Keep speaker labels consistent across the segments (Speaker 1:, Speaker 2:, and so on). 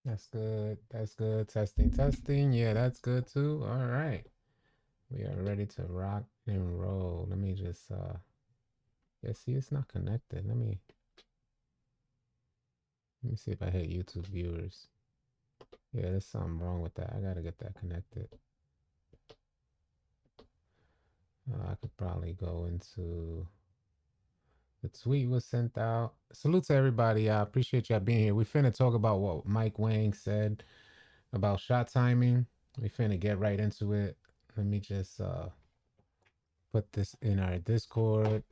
Speaker 1: That's good. That's good. Testing, testing. Yeah, that's good too. All right. We are ready to rock and roll. Let me just yeah, see it's not connected. Let me see if I hit YouTube viewers. Yeah, there's something wrong with that. I gotta get that connected. I could probably go into the tweet was sent out. Salute to everybody. I appreciate y'all being here. We finna talk about what Mike Wang said about shot timing. We finna get right into it. Let me just put this in our Discord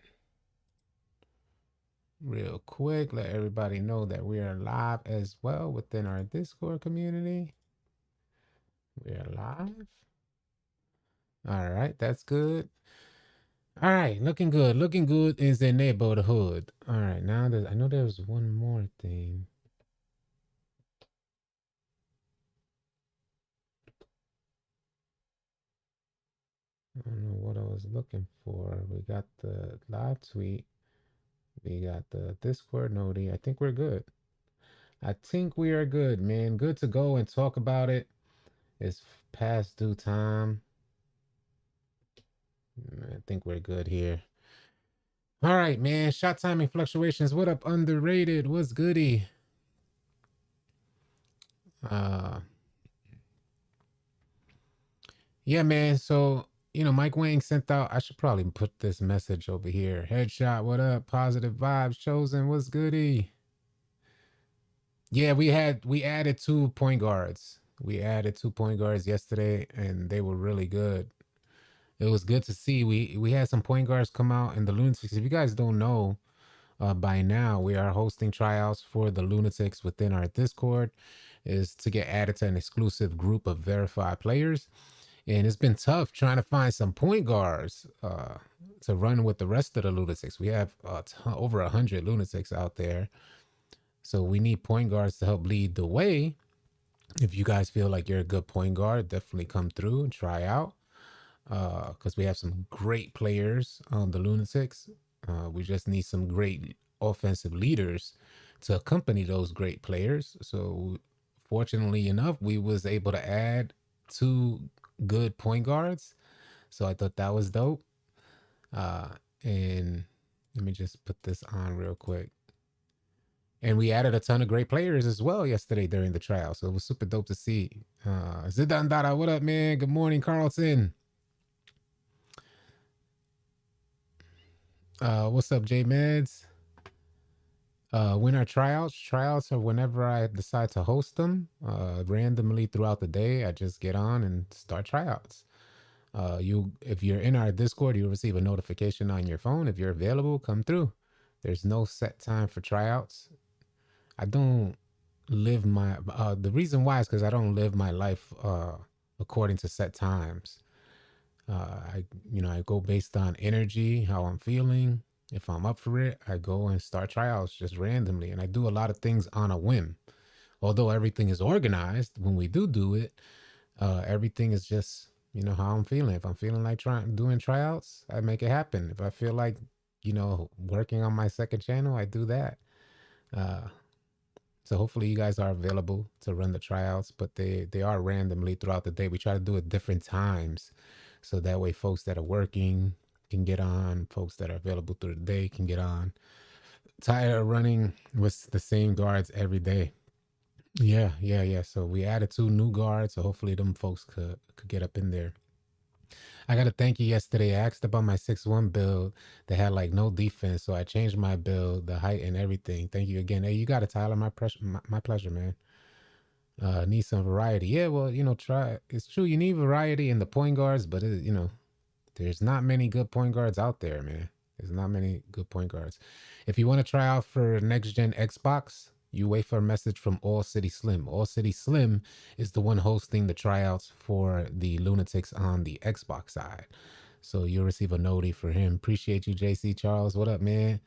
Speaker 1: real quick. Let everybody know that we are live as well within our Discord community. We are live. All right, that's good. All right, looking good. Looking good is the neighborhood. All right, now I know there was one more thing. I don't know what I was looking for. We got the live tweet. We got the Discord noti. I think we're good. I think we are good, man. Good to go and talk about it. It's past due time. I think we're good here. All right, man. Shot timing fluctuations. What up, underrated? What's goody? Uh, yeah, man. So, Mike Wang sent out, I should probably put this message over here. Headshot, what up? Positive vibes. Chosen, what's goody? Yeah, we added 2 point guards. We added 2 point guards yesterday, and they were really good. It was good to see. We had some point guards come out in the Lunatics. If you guys don't know, by now we are hosting tryouts for the Lunatics within our Discord. Is to get added to an exclusive group of verified players, and it's been tough trying to find some point guards to run with the rest of the Lunatics. We have over 100 Lunatics out there, so we need point guards to help lead the way. If you guys feel like you're a good point guard, definitely come through and try out, because we have some great players on the Lunatics. We just need some great offensive leaders to accompany those great players. So fortunately enough, we was able to add 2 good point guards. So I thought that was dope. Uh, and let me just put this on real quick. And we added a ton of great players as well yesterday during the trial. So it was super dope to see. Zidan Dada, what up, man? Good morning, Carlton. What's up, J Meds? When our tryouts are whenever I decide to host them, randomly throughout the day. I just get on and start tryouts. If you're in our Discord, you'll receive a notification on your phone. If you're available, come through. There's no set time for tryouts. I don't live my the reason why is because I don't live my life according to set times. I go based on energy, how I'm feeling. If I'm up for it, I go and start tryouts just randomly, and I do a lot of things on a whim. Although everything is organized, when we do it, everything is just how I'm feeling. If I'm feeling like doing tryouts, I make it happen. If I feel like working on my second channel, I do that. Uh, so hopefully you guys are available to run the tryouts, but they are randomly throughout the day. We try to do it different times, so that way folks that are working can get on, folks that are available through the day can get on. Tired of running with the same guards every day. Yeah, yeah, yeah. So we added 2 new guards, so hopefully them folks could get up in there. I gotta thank you yesterday. I asked about my 6-1 build that had like no defense, so I changed my build, the height and everything. Thank you again. Hey, you got it, Tyler. My pleasure, man. Need some variety. Yeah, well, try. It's true. You need variety in the point guards, but there's not many good point guards out there, man. There's not many good point guards. If you want to try out for next gen Xbox, you wait for a message from All City Slim. All City Slim is the one hosting the tryouts for the Lunatics on the Xbox side. So you'll receive a noti for him. Appreciate you, JC Charles. What up, man?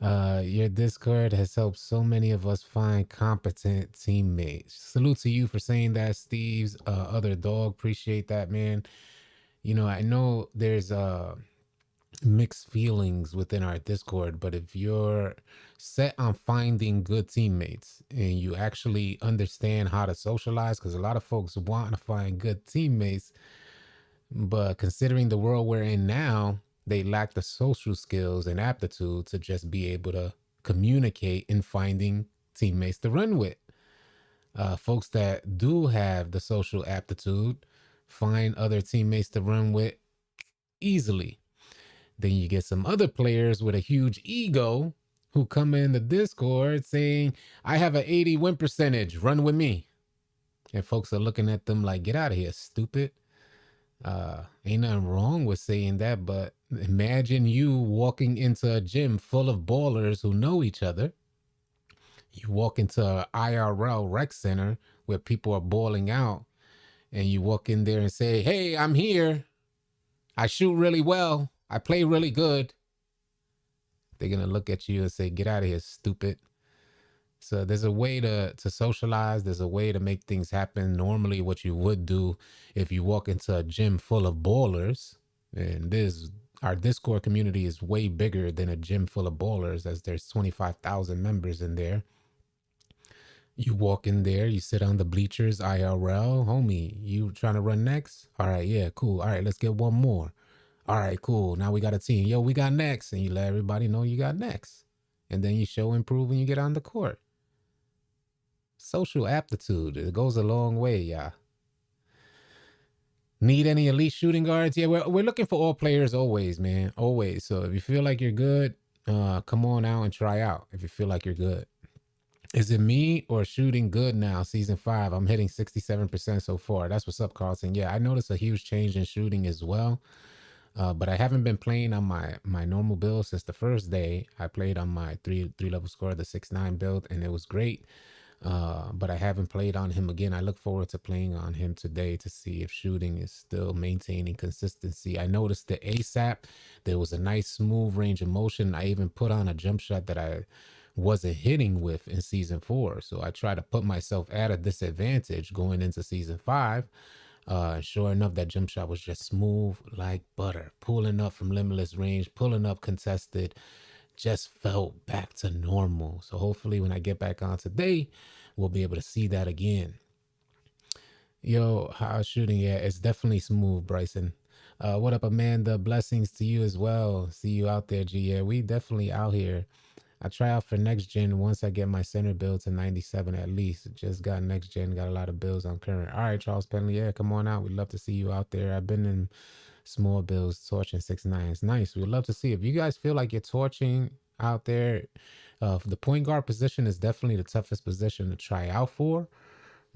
Speaker 1: Your Discord has helped so many of us find competent teammates. Salute to you for saying that, Steve's other dog. Appreciate that, man. I know there's mixed feelings within our Discord, but if you're set on finding good teammates and you actually understand how to socialize, because a lot of folks want to find good teammates, but considering the world we're in now, they lack the social skills and aptitude to just be able to communicate in finding teammates to run with. Folks that do have the social aptitude find other teammates to run with easily. Then you get some other players with a huge ego who come in the Discord saying, I have an 80 win percentage, run with me. And folks are looking at them like, get out of here, stupid. Ain't nothing wrong with saying that, but imagine you walking into a gym full of ballers who know each other. You walk into a IRL rec center where people are balling out, and you walk in there and say, hey, I'm here. I shoot really well. I play really good. They're going to look at you and say, get out of here, stupid. So there's a way to socialize. There's a way to make things happen. Normally what you would do if you walk into a gym full of ballers, and our Discord community is way bigger than a gym full of ballers, as there's 25,000 members in there. You walk in there, you sit on the bleachers, IRL, homie, you trying to run next? All right, yeah, cool. All right, let's get one more. All right, cool. Now we got a team. Yo, we got next. And you let everybody know you got next. And then you show and prove when you get on the court. Social aptitude, it goes a long way, yeah. Need any elite shooting guards? Yeah, we're looking for all players always, man. Always. So if you feel like you're good, come on out and try out if you feel like you're good. Is it me or shooting good now? Season 5, I'm hitting 67% so far. That's what's up, Carlton. Yeah, I noticed a huge change in shooting as well. But I haven't been playing on my normal build since the first day. I played on my three level score, the 6-9 build, and it was great. But I haven't played on him again. I look forward to playing on him today to see if shooting is still maintaining consistency. I noticed the ASAP, there was a nice smooth range of motion. I even put on a jump shot that I wasn't hitting with in season 4. So I try to put myself at a disadvantage going into season 5. Sure enough, that jump shot was just smooth like butter, pulling up from limitless range, pulling up contested, just felt back to normal. So hopefully when I get back on today, we'll be able to see that again. Yo, how's shooting? Yeah, it's definitely smooth, Bryson. What up, Amanda? Blessings to you as well. See you out there, G. Yeah, we definitely out here. I try out for next gen once I get my center build to 97 at least. Just got next gen, got a lot of builds on current. All right, Charles Penley, yeah, come on out. We'd love to see you out there. I've been in small builds, torching 6-9s. Nice. We'd love to see. If you guys feel like you're torching out there, the point guard position is definitely the toughest position to try out for.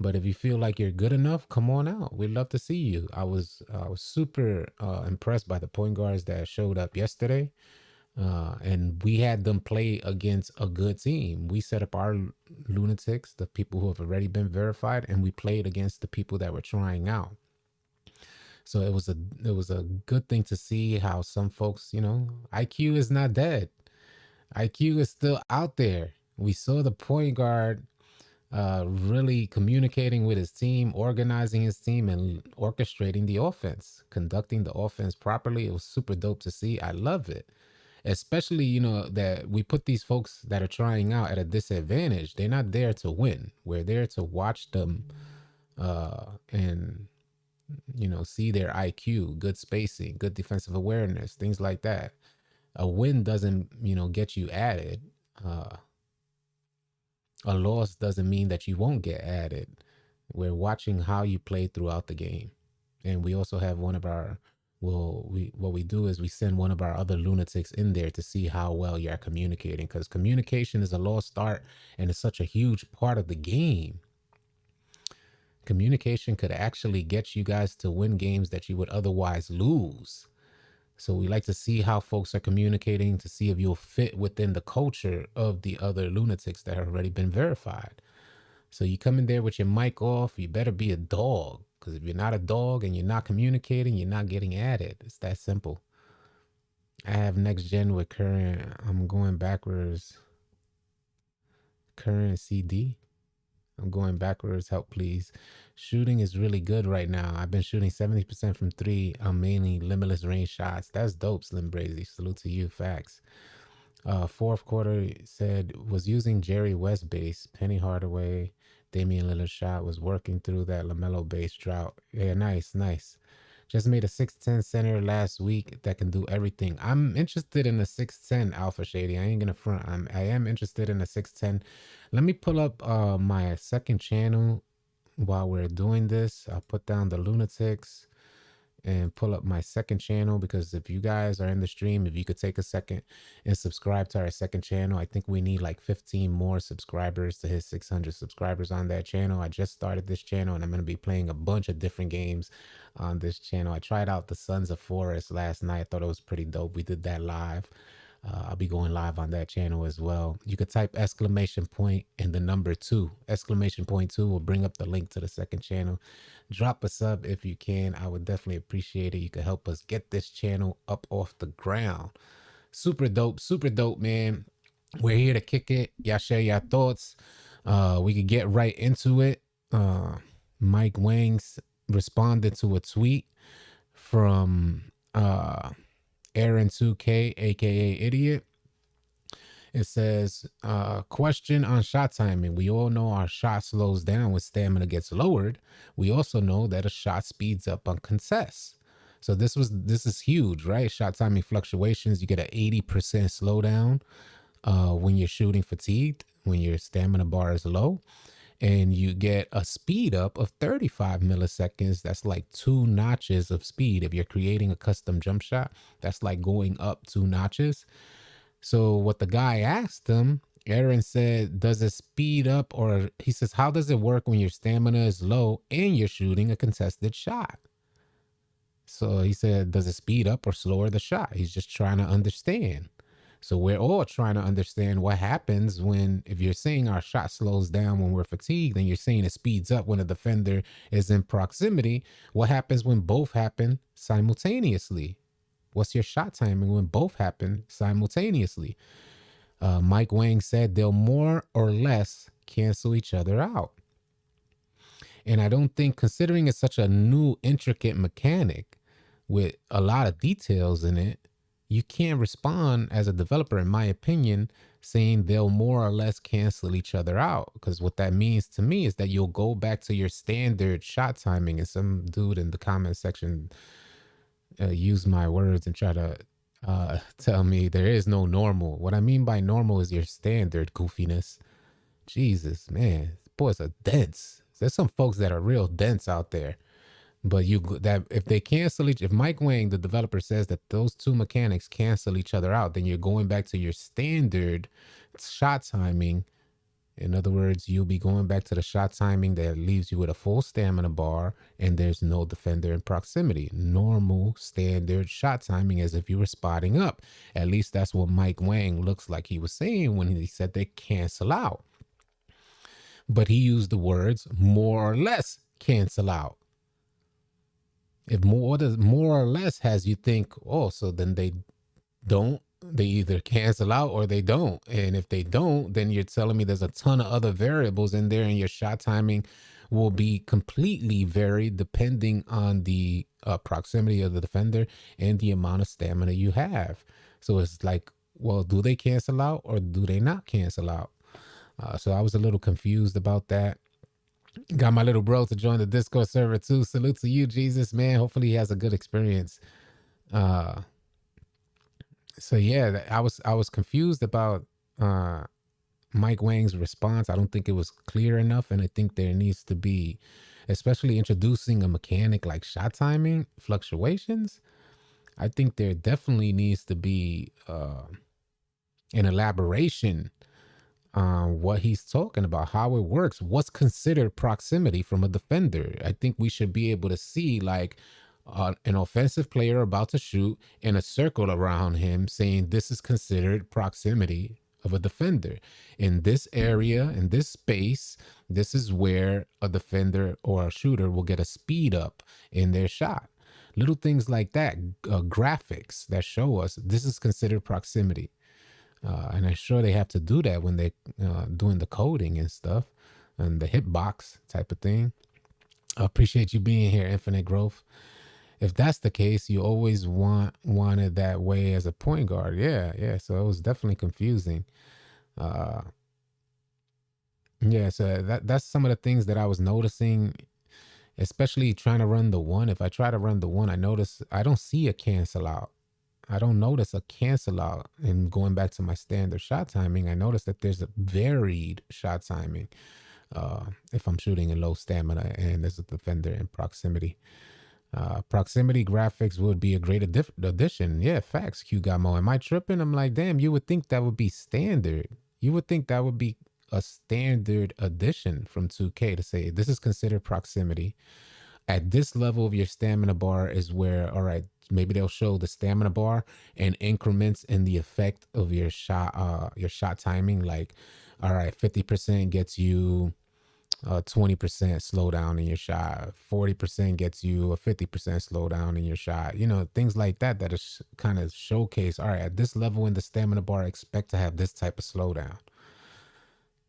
Speaker 1: But if you feel like you're good enough, come on out. We'd love to see you. I was super impressed by the point guards that showed up yesterday. And we had them play against a good team. We set up our lunatics, the people who have already been verified, and we played against the people that were trying out. So it was a good thing to see how some folks, IQ is not dead. IQ is still out there. We saw the point guard really communicating with his team, organizing his team, and orchestrating the offense, conducting the offense properly. It was super dope to see. I love it. Especially, that we put these folks that are trying out at a disadvantage. They're not there to win. We're there to watch them and see their IQ, good spacing, good defensive awareness, things like that. A win doesn't, get you added. A loss doesn't mean that you won't get added. We're watching how you play throughout the game. And we also have one of our, what we do is we send one of our other lunatics in there to see how well you're communicating, because communication is a lost art and it's such a huge part of the game. Communication could actually get you guys to win games that you would otherwise lose. So we like to see how folks are communicating to see if you'll fit within the culture of the other lunatics that have already been verified. So you come in there with your mic off, you better be a dog. Because if you're not a dog and you're not communicating, you're not getting added. It's that simple. I have next gen with current. I'm going backwards. Current CD. I'm going backwards. Help, please. Shooting is really good right now. I've been shooting 70% from three. I'm mainly limitless range shots. That's dope, Slim Brazy. Salute to you. Facts. Fourth quarter said was using Jerry West base. Penny Hardaway, Damian Lillard shot was working through that LaMelo base drought. Yeah, nice, nice. Just made a 6'10" center last week that can do everything. I'm interested in a 6'10" Alpha Shady. I ain't gonna front. I am interested in a 6'10". Let me pull up my second channel while we're doing this. I'll put down the Lunatics and pull up my second channel, because if you guys are in the stream, if you could take a second and subscribe to our second channel. I think we need like 15 more subscribers to hit 600 subscribers on that channel. I just started this channel and I'm going to be playing a bunch of different games on this channel. I tried out the Sons of Forest last night. I thought it was pretty dope. We did that live. I'll be going live on that channel as well. You could type exclamation point and the number 2. Exclamation point 2 will bring up the link to the second channel. Drop a sub if you can. I would definitely appreciate it. You could help us get this channel up off the ground. Super dope, man. We're here to kick it. Y'all share your thoughts. We could get right into it. Mike Wang's responded to a tweet from Aaron2K, aka Idiot. It says, question on shot timing. We all know our shot slows down when stamina gets lowered. We also know that a shot speeds up on contests. So this is huge, right? Shot timing fluctuations. You get an 80% slowdown when you're shooting fatigued, when your stamina bar is low. And you get a speed up of 35 milliseconds. That's like 2 notches of speed. If you're creating a custom jump shot, that's like going up 2 notches. So what the guy asked him, Aaron said, does it speed up, or he says, how does it work when your stamina is low and you're shooting a contested shot? So he said, does it speed up or slower the shot? He's just trying to understand. So we're all trying to understand what happens when, if you're saying our shot slows down when we're fatigued, and you're saying it speeds up when a defender is in proximity, what happens when both happen simultaneously? What's your shot timing when both happen simultaneously? Mike Wang said they'll more or less cancel each other out. And I don't think, considering it's such a new, intricate mechanic with a lot of details in it, you can't respond as a developer, in my opinion, saying they'll more or less cancel each other out. Because what that means to me is that you'll go back to your standard shot timing. And some dude in the comment section use my words and try to tell me there is no normal. What I mean by normal is your standard goofiness. Jesus, man, boys are dense. There's some folks that are real dense out there. But if they cancel if Mike Wang, the developer, says that those two mechanics cancel each other out, then you're going back to your standard shot timing. In other words, you'll be going back to the shot timing that leaves you with a full stamina bar and there's no defender in proximity. Normal, standard shot timing, as if you were spotting up. At least that's what Mike Wang looks like he was saying when he said they cancel out. But he used the words more or less cancel out. If more or less has you think, oh, so then they either cancel out or they don't. And if they don't, then you're telling me there's a ton of other variables in there, and your shot timing will be completely varied depending on the proximity of the defender and the amount of stamina you have. So it's like, well, do they cancel out or do they not cancel out? So I was a little confused about that. Got my little bro to join the Discord server too. Salute to you, Jesus, man. Hopefully he has a good experience. So yeah, I was confused about Mike Wang's response. I don't think it was clear enough, and I think there needs to be, especially introducing a mechanic like shot timing fluctuations, I think there definitely needs to be an elaboration on what he's talking about, how it works, what's considered proximity from a defender. I think we should be able to see like an offensive player about to shoot in a circle around him, saying this is considered proximity of a defender. In this area, in this space, this is where a defender or a shooter will get a speed up in their shot. Little things like that, graphics that show us this is considered proximity. And I'm sure they have to do that when they're doing the coding and stuff. and the hitbox type of thing. I appreciate you being here, Infinite Growth. If that's the case, you always wanted that way as a point guard. Yeah. So it was definitely confusing. Uh, yeah, so that's some of the things that I was noticing, especially trying to run the one. If I try to run the one, I notice I don't see a cancel out. I don't notice a cancel out. And going back to my standard shot timing, I notice that there's a varied shot timing. If I'm shooting in low stamina and there's a defender in proximity. Proximity graphics would be a great addition. Yeah, facts, Qgamo. Am I tripping? I'm like, damn, you would think that would be standard. You would think that would be a standard addition from 2K to say this is considered proximity. At this level of your stamina bar is where, all right, maybe they'll show the stamina bar and increments in the effect of your shot timing. Like, all right, 50% gets you 20% slowdown in your shot, 40% gets you a 50% slowdown in your shot, things like that is kind of showcase, all right, at this level in the stamina bar, expect to have this type of slowdown.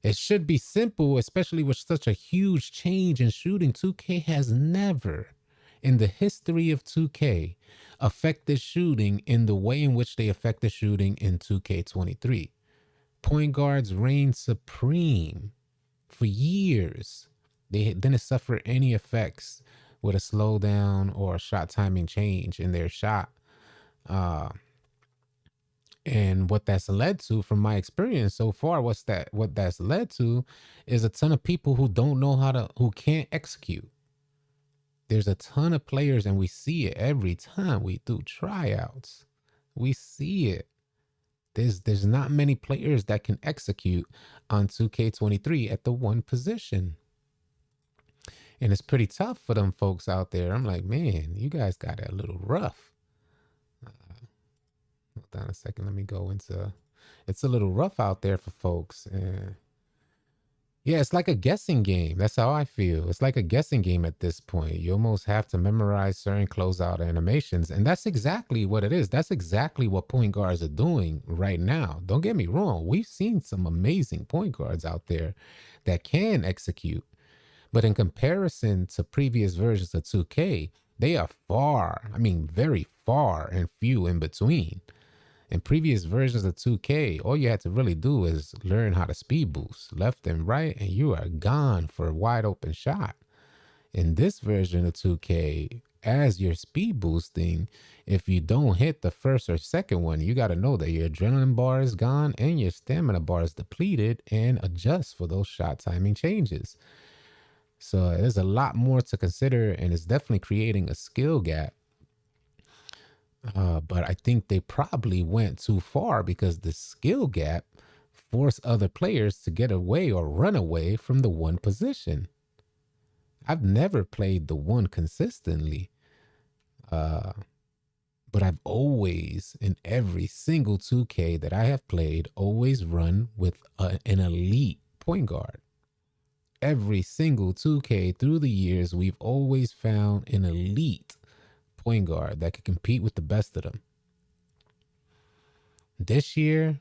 Speaker 1: It should be simple, especially with such a huge change in shooting. 2K has never in the history of 2K affected shooting in the way in which they affected shooting in 2K23. Point guards reigned supreme for years. They didn't suffer any effects with a slowdown or a shot timing change in their shot. And what that's led to, from my experience so far, what that's led to is a ton of people who don't know who can't execute. There's a ton of players, and we see it every time we do tryouts. We see it. There's not many players that can execute on 2K23 at the one position. And it's pretty tough for them folks out there. I'm like, man, you guys got it a little rough. Hold on a second. Let me go into, it's a little rough out there for folks. Yeah, it's like a guessing game. That's how I feel. It's like a guessing game at this point. You almost have to memorize certain closeout animations. And that's exactly what it is. That's exactly what point guards are doing right now. Don't get me wrong. We've seen some amazing point guards out there that can execute. But in comparison to previous versions of 2K, they are very far and few in between. In previous versions of 2K, all you had to really do is learn how to speed boost left and right, and you are gone for a wide open shot. In this version of 2K, as you're speed boosting, if you don't hit the first or second one, you got to know that your adrenaline bar is gone and your stamina bar is depleted, and adjust for those shot timing changes. So there's a lot more to consider, and it's definitely creating a skill gap. But I think they probably went too far because the skill gap forced other players to get away or run away from the one position. I've never played the one consistently, but I've always, in every single 2K that I have played, always run with an elite point guard. Every single 2K through the years, we've always found an elite point guard that could compete with the best of them. This year,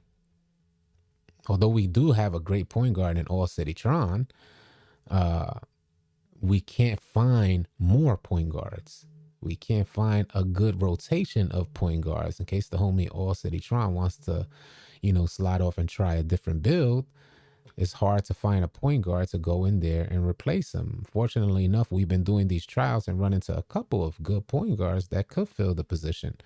Speaker 1: although we do have a great point guard in All City Tron, we can't find more point guards. We can't find a good rotation of point guards. In case the homie All City Tron wants to, slide off and try a different build, it's hard to find a point guard to go in there and replace him. Fortunately enough, we've been doing these trials and run into a couple of good point guards that could fill the position.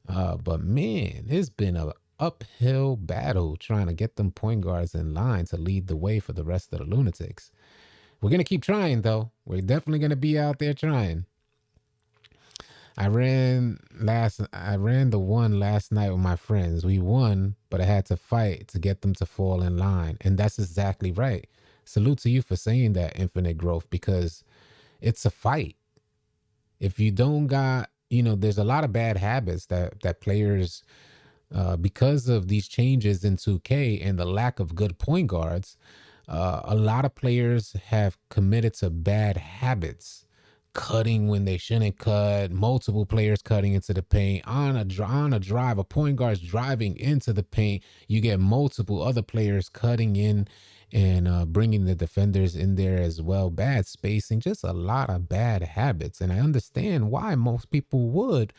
Speaker 1: But man, it's been an uphill battle trying to get them point guards in line to lead the way for the rest of the lunatics. We're going to keep trying, though. We're definitely going to be out there trying. I ran the one last night with my friends. We won, but I had to fight to get them to fall in line. And that's exactly right. Salute to you for saying that, Infinite Growth, because it's a fight. If you don't got, there's a lot of bad habits that players, because of these changes in 2K and the lack of good point guards, a lot of players have committed to bad habits. Cutting when they shouldn't cut, multiple players cutting into the paint on a drive, a point guard's driving into the paint, you get multiple other players cutting in and bringing the defenders in there as well. Bad spacing, just a lot of bad habits. And I understand why most people would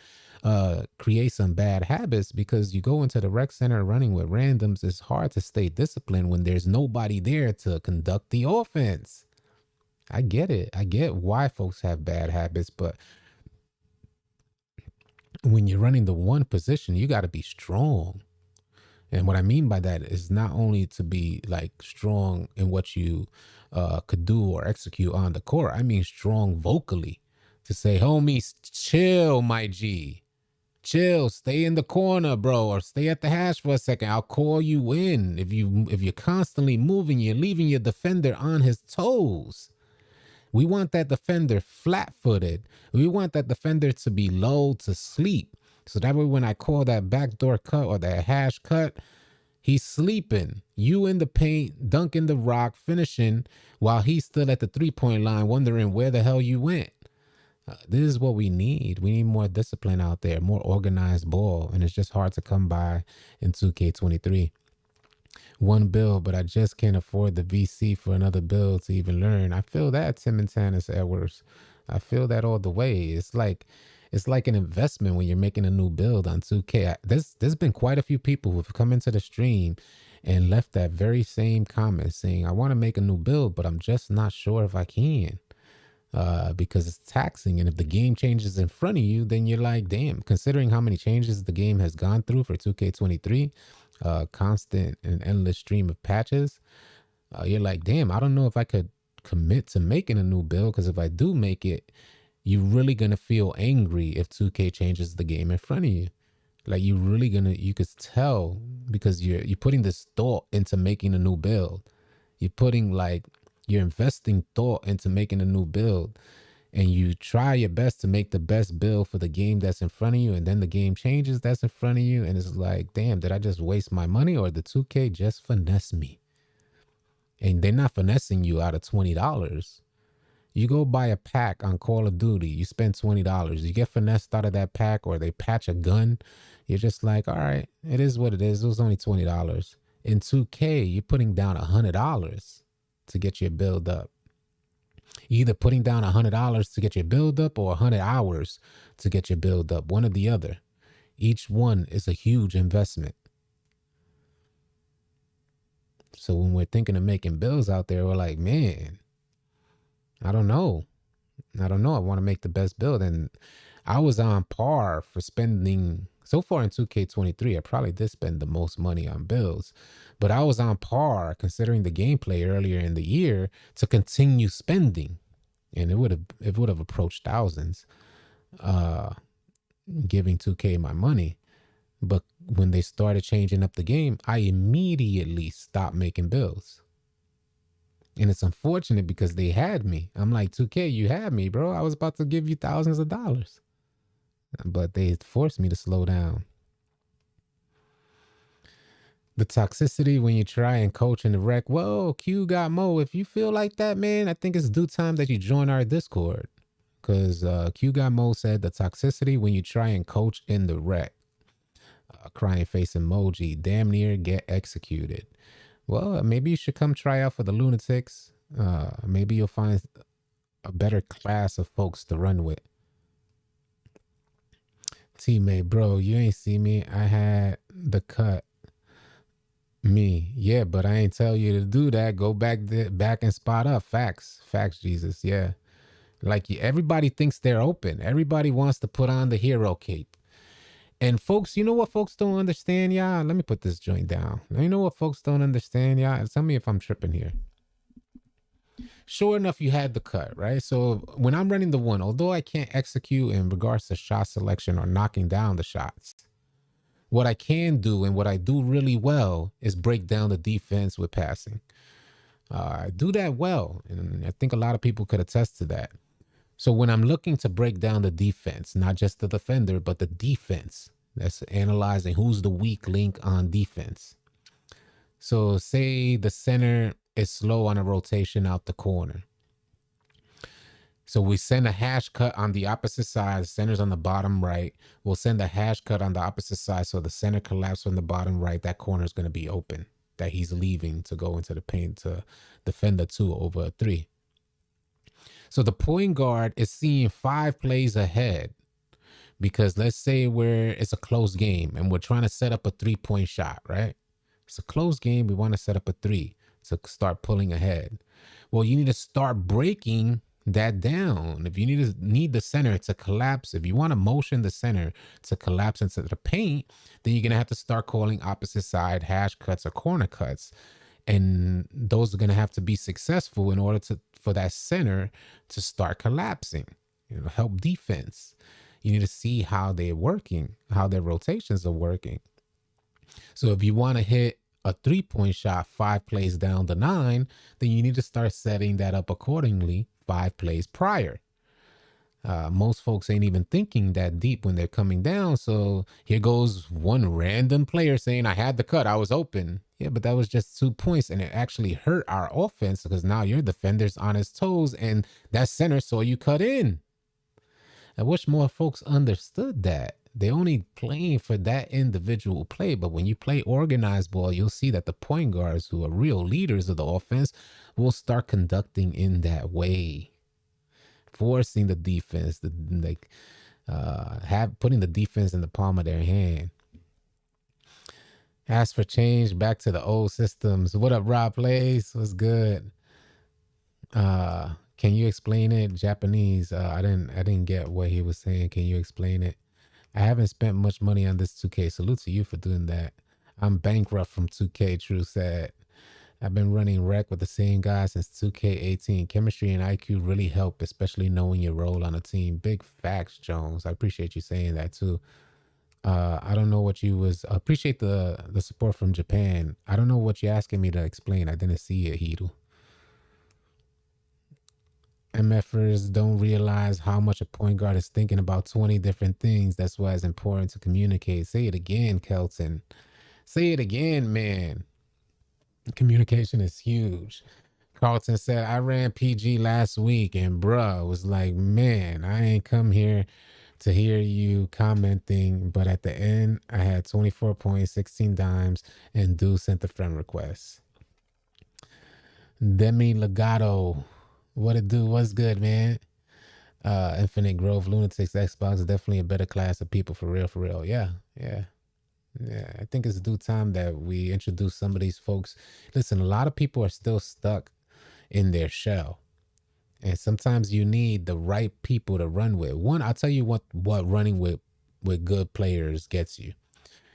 Speaker 1: create some bad habits, because you go into the rec center running with randoms. It's hard to stay disciplined when there's nobody there to conduct the offense. I get it. I get why folks have bad habits, but when you're running the one position, you got to be strong. And what I mean by that is not only to be like strong in what you could do or execute on the court. I mean strong vocally, to say, homies, chill, my G. Chill, stay in the corner, bro, or stay at the hash for a second. I'll call you in. If you're constantly moving, you're leaving your defender on his toes. We want that defender flat-footed. We want that defender to be lulled to sleep. So that way when I call that backdoor cut or that hash cut, he's sleeping. You in the paint, dunking the rock, finishing, while he's still at the three-point line wondering where the hell you went. This is what we need. We need more discipline out there, more organized ball, and it's just hard to come by in 2K23. One build, but I just can't afford the VC for another build to even learn. I feel that, Tim and Tannis Edwards. I feel that all the way. It's like an investment when you're making a new build on 2K. There's been quite a few people who have come into the stream and left that very same comment saying, I want to make a new build, but I'm just not sure if I can. Because it's taxing, and if the game changes in front of you, then you're like, damn, considering how many changes the game has gone through for 2K23, constant and endless stream of patches, you're like, damn, I don't know if I could commit to making a new build, because if I do make it, you're really gonna feel angry if 2K changes the game in front of you. Like you could tell, because you're putting this thought into making a new build. You're investing thought into making a new build, and you try your best to make the best build for the game that's in front of you, and then the game changes that's in front of you, and it's like, damn, did I just waste my money, or did 2K just finesse me? And they're not finessing you out of $20. You go buy a pack on Call of Duty, you spend $20, you get finessed out of that pack, or they patch a gun, you're just like, all right, it is what it is. It was only $20. In 2K, you're putting down $100 to get your build up. You're either putting down $100 to get your build up, or 100 hours to get your build up, one or the other. Each one is a huge investment. So when we're thinking of making builds out there, we're like, man, I don't know. I want to make the best build. And I was on par for spending, so far in 2K23, I probably did spend the most money on builds, but I was on par, considering the gameplay earlier in the year, to continue spending. And it would have approached thousands, giving 2K my money. But when they started changing up the game, I immediately stopped making builds. And it's unfortunate, because they had me. I'm like, 2K, you had me, bro. I was about to give you thousands of dollars. But they forced me to slow down. The toxicity when you try and coach in the rec. Whoa, Q got Mo. If you feel like that, man, I think it's due time that you join our Discord. Because Q got Mo said the toxicity when you try and coach in the rec. Crying face emoji. Damn near get executed. Well, maybe you should come try out for the Lunatics. Maybe you'll find a better class of folks to run with. Teammate, bro, you ain't see me. I had the cut. Me, yeah, but I ain't tell you to do that. Go back and spot up. Facts, Jesus, yeah. Like everybody thinks they're open. Everybody wants to put on the hero cape. And folks, you know what folks don't understand, y'all? Let me put this joint down. You know what folks don't understand, y'all? Tell me if I'm tripping here. Sure enough, you had the cut, right? So when I'm running the one, although I can't execute in regards to shot selection or knocking down the shots, what I can do, and what I do really well, is break down the defense with passing. I do that well, and I think a lot of people could attest to that. So when I'm looking to break down the defense, not just the defender, but the defense, that's analyzing who's the weak link on defense. So say the center is slow on a rotation out the corner. So we send a hash cut on the opposite side. The center's on the bottom right. We'll send a hash cut on the opposite side, so the center collapses from the bottom right. That corner is going to be open. that he's leaving to go into the paint to defend a 2 over a 3. So the point guard is seeing 5 plays ahead, because let's say where it's a close game and we're trying to set up a 3-point shot, right? It's a close game. We want to set up a 3 to start pulling ahead. Well, you need to start breaking that down. If you need the center to collapse, if you want to motion the center to collapse into the paint, then you're going to have to start calling opposite side hash cuts or corner cuts. And those are going to have to be successful in order for that center to start collapsing, help defense. You need to see how they're working, how their rotations are working. So if you want to hit a 3-point shot 5 plays down the 9, then you need to start setting that up accordingly 5 plays prior. Most folks ain't even thinking that deep when they're coming down. So here goes one random player saying, I had the cut, I was open. Yeah, but that was just 2 points, and it actually hurt our offense because now your defender's on his toes and that center saw you cut in. I wish more folks understood that. They're only playing for that individual play, but when you play organized ball, you'll see that the point guards, who are real leaders of the offense, will start conducting in that way, forcing the defense, putting the defense in the palm of their hand. Ask for change, back to the old systems. What up, Rob Plays? What's good? Can you explain it? Japanese. I didn't get what he was saying. Can you explain it? I haven't spent much money on this 2K. Salute to you for doing that. I'm bankrupt from 2K, True said. I've been running rec with the same guy since 2K18. Chemistry and IQ really help, especially knowing your role on a team. Big facts, Jones. I appreciate you saying that too. I don't know what you was... appreciate the support from Japan. I don't know what you're asking me to explain. I didn't see it, Hiru. MFers don't realize how much a point guard is thinking about 20 different things. That's why it's important to communicate. Say it again, Kelton. Say it again, man. Communication is huge. Carlton said, I ran PG last week and bruh was like, man, I ain't come here to hear you commenting, but at the end, I had 24 points, 16 dimes, and Dude sent the friend request. Demi Legato. What it do? What's good, man? Infinite Growth, Lunatics, Xbox is definitely a better class of people, for real, for real. Yeah. I think it's due time that we introduce some of these folks. Listen, a lot of people are still stuck in their shell, and sometimes you need the right people to run with. One, I'll tell you what running with good players gets you.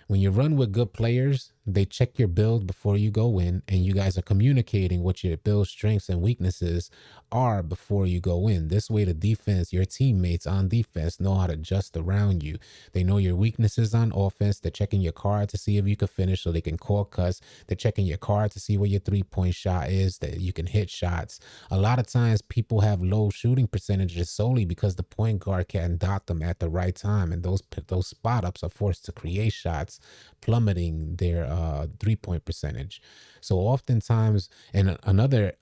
Speaker 1: When you run with good players, they check your build before you go in, and you guys are communicating what your build strengths and weaknesses are before you go in. This way, the defense, your teammates on defense, know how to adjust around you. They know your weaknesses on offense. They're checking your card to see if you can finish so they can call cuts. They're checking your card to see where your 3-point shot is, that you can hit shots. A lot of times, people have low shooting percentages solely because the point guard can't dot them at the right time, and those spot ups are forced to create shots, plummeting their 3-point percentage. So oftentimes, and another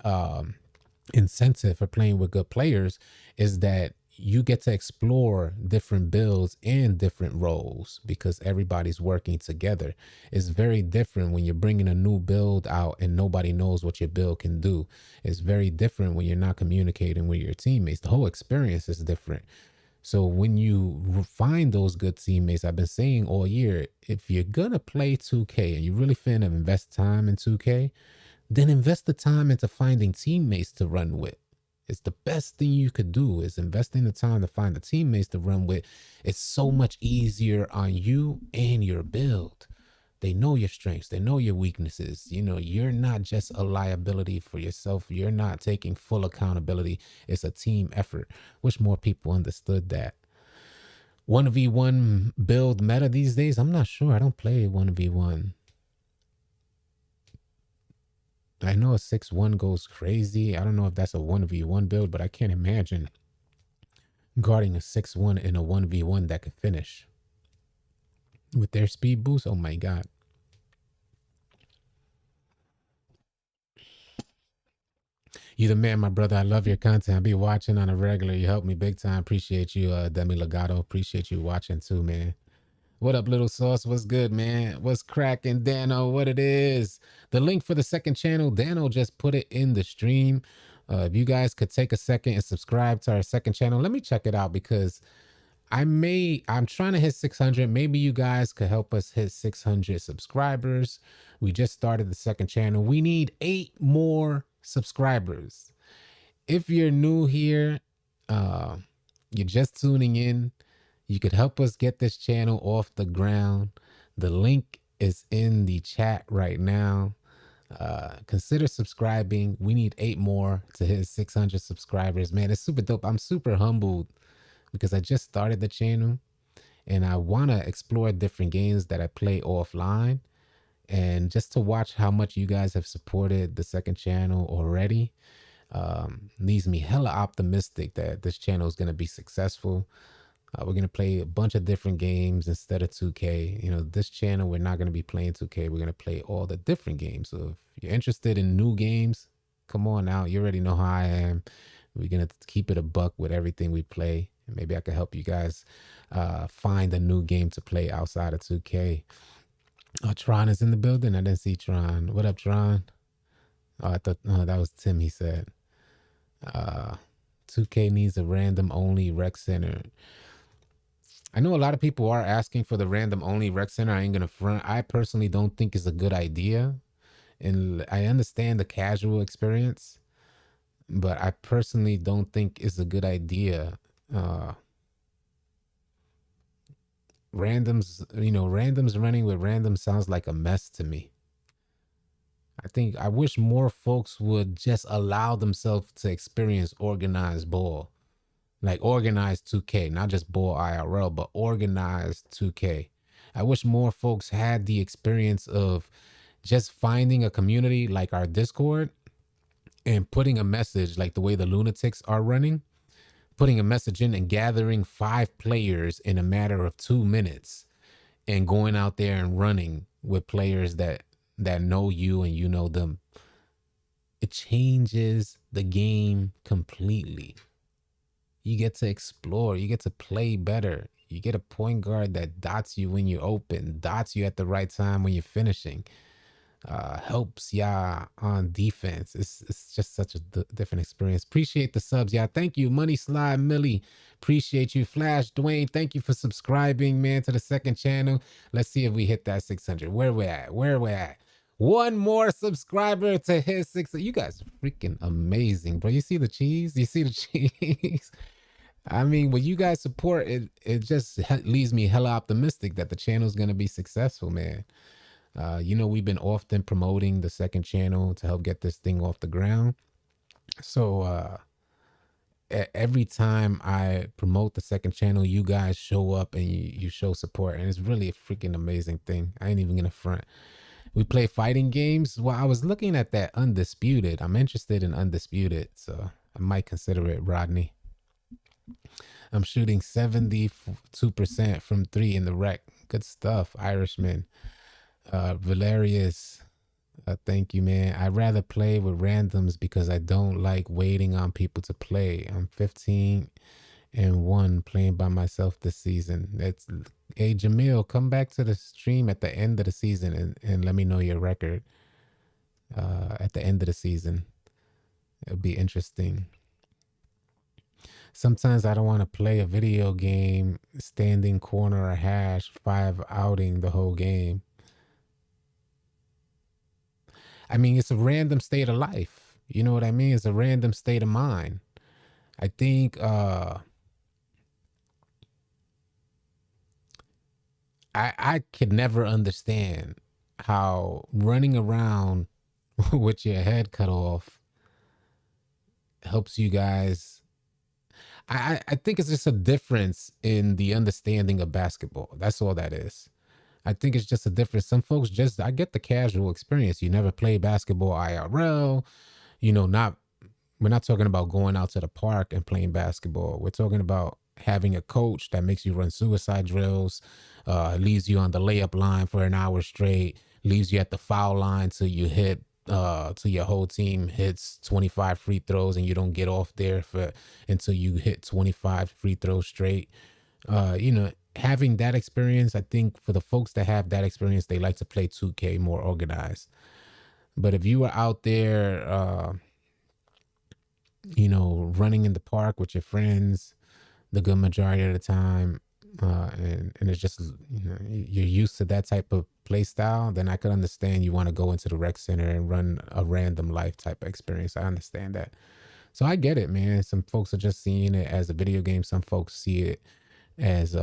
Speaker 1: incentive for playing with good players is that you get to explore different builds and different roles because everybody's working together. It's very different when you're bringing a new build out and nobody knows what your build can do. It's very different when you're not communicating with your teammates. The whole experience is different. So when you find those good teammates, I've been saying all year, if you're going to play 2K and you really finna invest time in 2K, then invest the time into finding teammates to run with. It's the best thing you could do, is investing the time to find the teammates to run with. It's so much easier on you and your build. They know your strengths. They know your weaknesses. You're not just a liability for yourself. You're not taking full accountability. It's a team effort. Wish more people understood that. 1v1 build meta these days? I'm not sure. I don't play 1v1. I know a 6-1 goes crazy. I don't know if that's a 1v1 build, but I can't imagine guarding a 6-1 in a 1v1 that could finish. With their speed boost, oh my God. You're the man, my brother. I love your content. I'll be watching on a regular. You help me big time. Appreciate you, Demi Legato. Appreciate you watching too, man. What up, Little Sauce? What's good, man? What's cracking, Dano? What it is? The link for the second channel, Dano just put it in the stream. If you guys could take a second and subscribe to our second channel, let me check it out because I'm trying to hit 600. Maybe you guys could help us hit 600 subscribers. We just started the second channel. We need 8 more subscribers. If you're new here, you're just tuning in, you could help us get this channel off the ground. The link is in the chat right now. Consider subscribing. We need 8 more to hit 600 subscribers. Man, it's super dope. I'm super humbled because I just started the channel and I want to explore different games that I play offline. And just to watch how much you guys have supported the second channel already leaves me hella optimistic that this channel is going to be successful. We're going to play a bunch of different games instead of 2K. You know, this channel, we're not going to be playing 2K. We're going to play all the different games. So if you're interested in new games, come on out. You already know how I am. We're going to keep it a buck with everything we play. And maybe I can help you guys find a new game to play outside of 2K. Tron is in the building. I didn't see Tron. What up, Tron? Oh, I thought that was Tim, he said. 2K needs a random only rec center. I know a lot of people are asking for the random only rec center. I ain't gonna front. I personally don't think it's a good idea. And I understand the casual experience, but I personally don't think it's a good idea. Randoms, randoms running with randoms sounds like a mess to me. I wish more folks would just allow themselves to experience organized ball. Like organized 2K, not just ball IRL, but organized 2K. I wish more folks had the experience of just finding a community like our Discord and putting a message like the way the Lunatics are running, putting a message in and gathering 5 players in a matter of 2 minutes and going out there and running with players that know you and you know them. It changes the game completely. You get to explore. You get to play better. You get a point guard that dots you when you open, dots you at the right time when you're finishing, helps y'all on defense. It's just such a different experience. Appreciate the subs, y'all. Thank you, Money Slide Millie. Appreciate you, Flash Dwayne. Thank you for subscribing, man, to the second channel. Let's see if we hit that 600. Where we at? One more subscriber to hit 600. You guys are freaking amazing, bro. You see the cheese? You see the cheese? I mean, when you guys support it, it just leaves me hella optimistic that the channel's gonna be successful, man. We've been often promoting the second channel to help get this thing off the ground. So every time I promote the second channel, you guys show up and you show support, and it's really a freaking amazing thing. I ain't even gonna front. We play fighting games. Well, I was looking at that Undisputed. I'm interested in Undisputed, so I might consider it, Rodney. I'm shooting 72% from 3 in the rec. Good stuff, Irishman. Valerius, thank you, man. I'd rather play with randoms because I don't like waiting on people to play. I'm 15-1 playing by myself this season. Hey, Jamil, come back to the stream at the end of the season and let me know your record at the end of the season. It'll be interesting. Sometimes I don't want to play a video game, standing corner or hash, 5 outing the whole game. I mean, it's a random state of life. You know what I mean? It's a random state of mind. I think I could never understand how running around with your head cut off helps you guys. I think it's just a difference in the understanding of basketball. That's all that is. I think it's just a difference. Some folks I get the casual experience. You never play basketball IRL. We're not talking about going out to the park and playing basketball. We're talking about having a coach that makes you run suicide drills, leaves you on the layup line for an hour straight, leaves you at the foul line till you hit till your whole team hits 25 free throws and you don't get off there until you hit 25 free throws straight. having that experience, I think for the folks that have that experience, they like to play 2K more organized. But if you were out there, running in the park with your friends the good majority of the time, and it's just, you're used to that type of play style, then I could understand you want to go into the rec center and run a random life type of experience. I understand that. So I get it, man. Some folks are just seeing it as a video game. Some folks see it as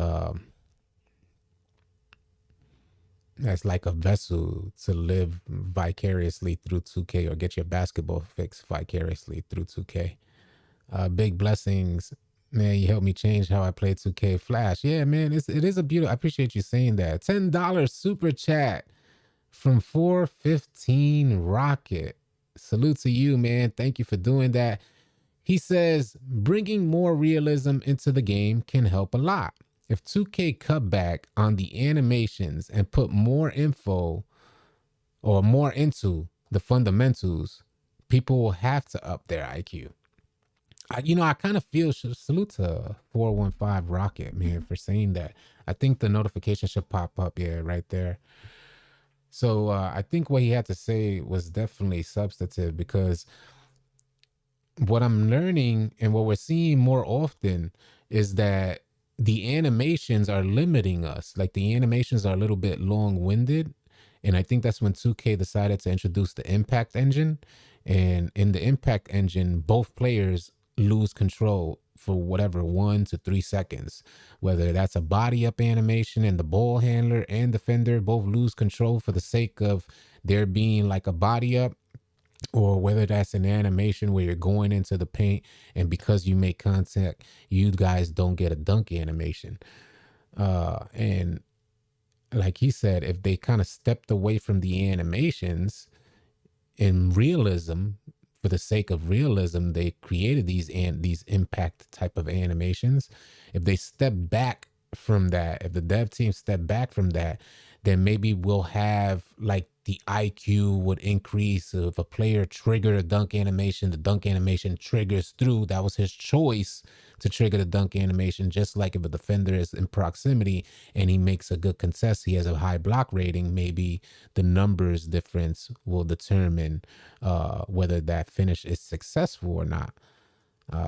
Speaker 1: like a vessel to live vicariously through 2K or get your basketball fix vicariously through 2K. Big blessings, man. You helped me change how I play 2K Flash. Yeah, man. It is a beautiful. I appreciate you saying that. $10 super chat from 415 Rocket. Salute to you, man. Thank you for doing that. He says bringing more realism into the game can help a lot. If 2K cut back on the animations and put more info or more into the fundamentals, people will have to up their IQ. I kind of feel, salute to 415 Rocket, man, for saying that. I think the notification should pop up, yeah, right there. So I think what he had to say was definitely substantive, because what I'm learning and what we're seeing more often is that the animations are limiting us. Like, the animations are a little bit long-winded. And I think that's when 2K decided to introduce the impact engine. And in the impact engine, both players lose control for whatever 1 to 3 seconds. Whether that's a body up animation and the ball handler and defender both lose control for the sake of there being like a body up, or whether that's an animation where you're going into the paint and because you make contact, you guys don't get a dunk animation. And like he said, if they kind of stepped away from the animations in realism, for the sake of realism, they created these impact type of animations. If they step back from that, if the dev team step back from that, then maybe we'll have like the IQ would increase. So if a player triggered a dunk animation, the dunk animation triggers through. That was his choice to trigger the dunk animation. Just like if a defender is in proximity and he makes a good contest, he has a high block rating, maybe the numbers difference will determine whether that finish is successful or not.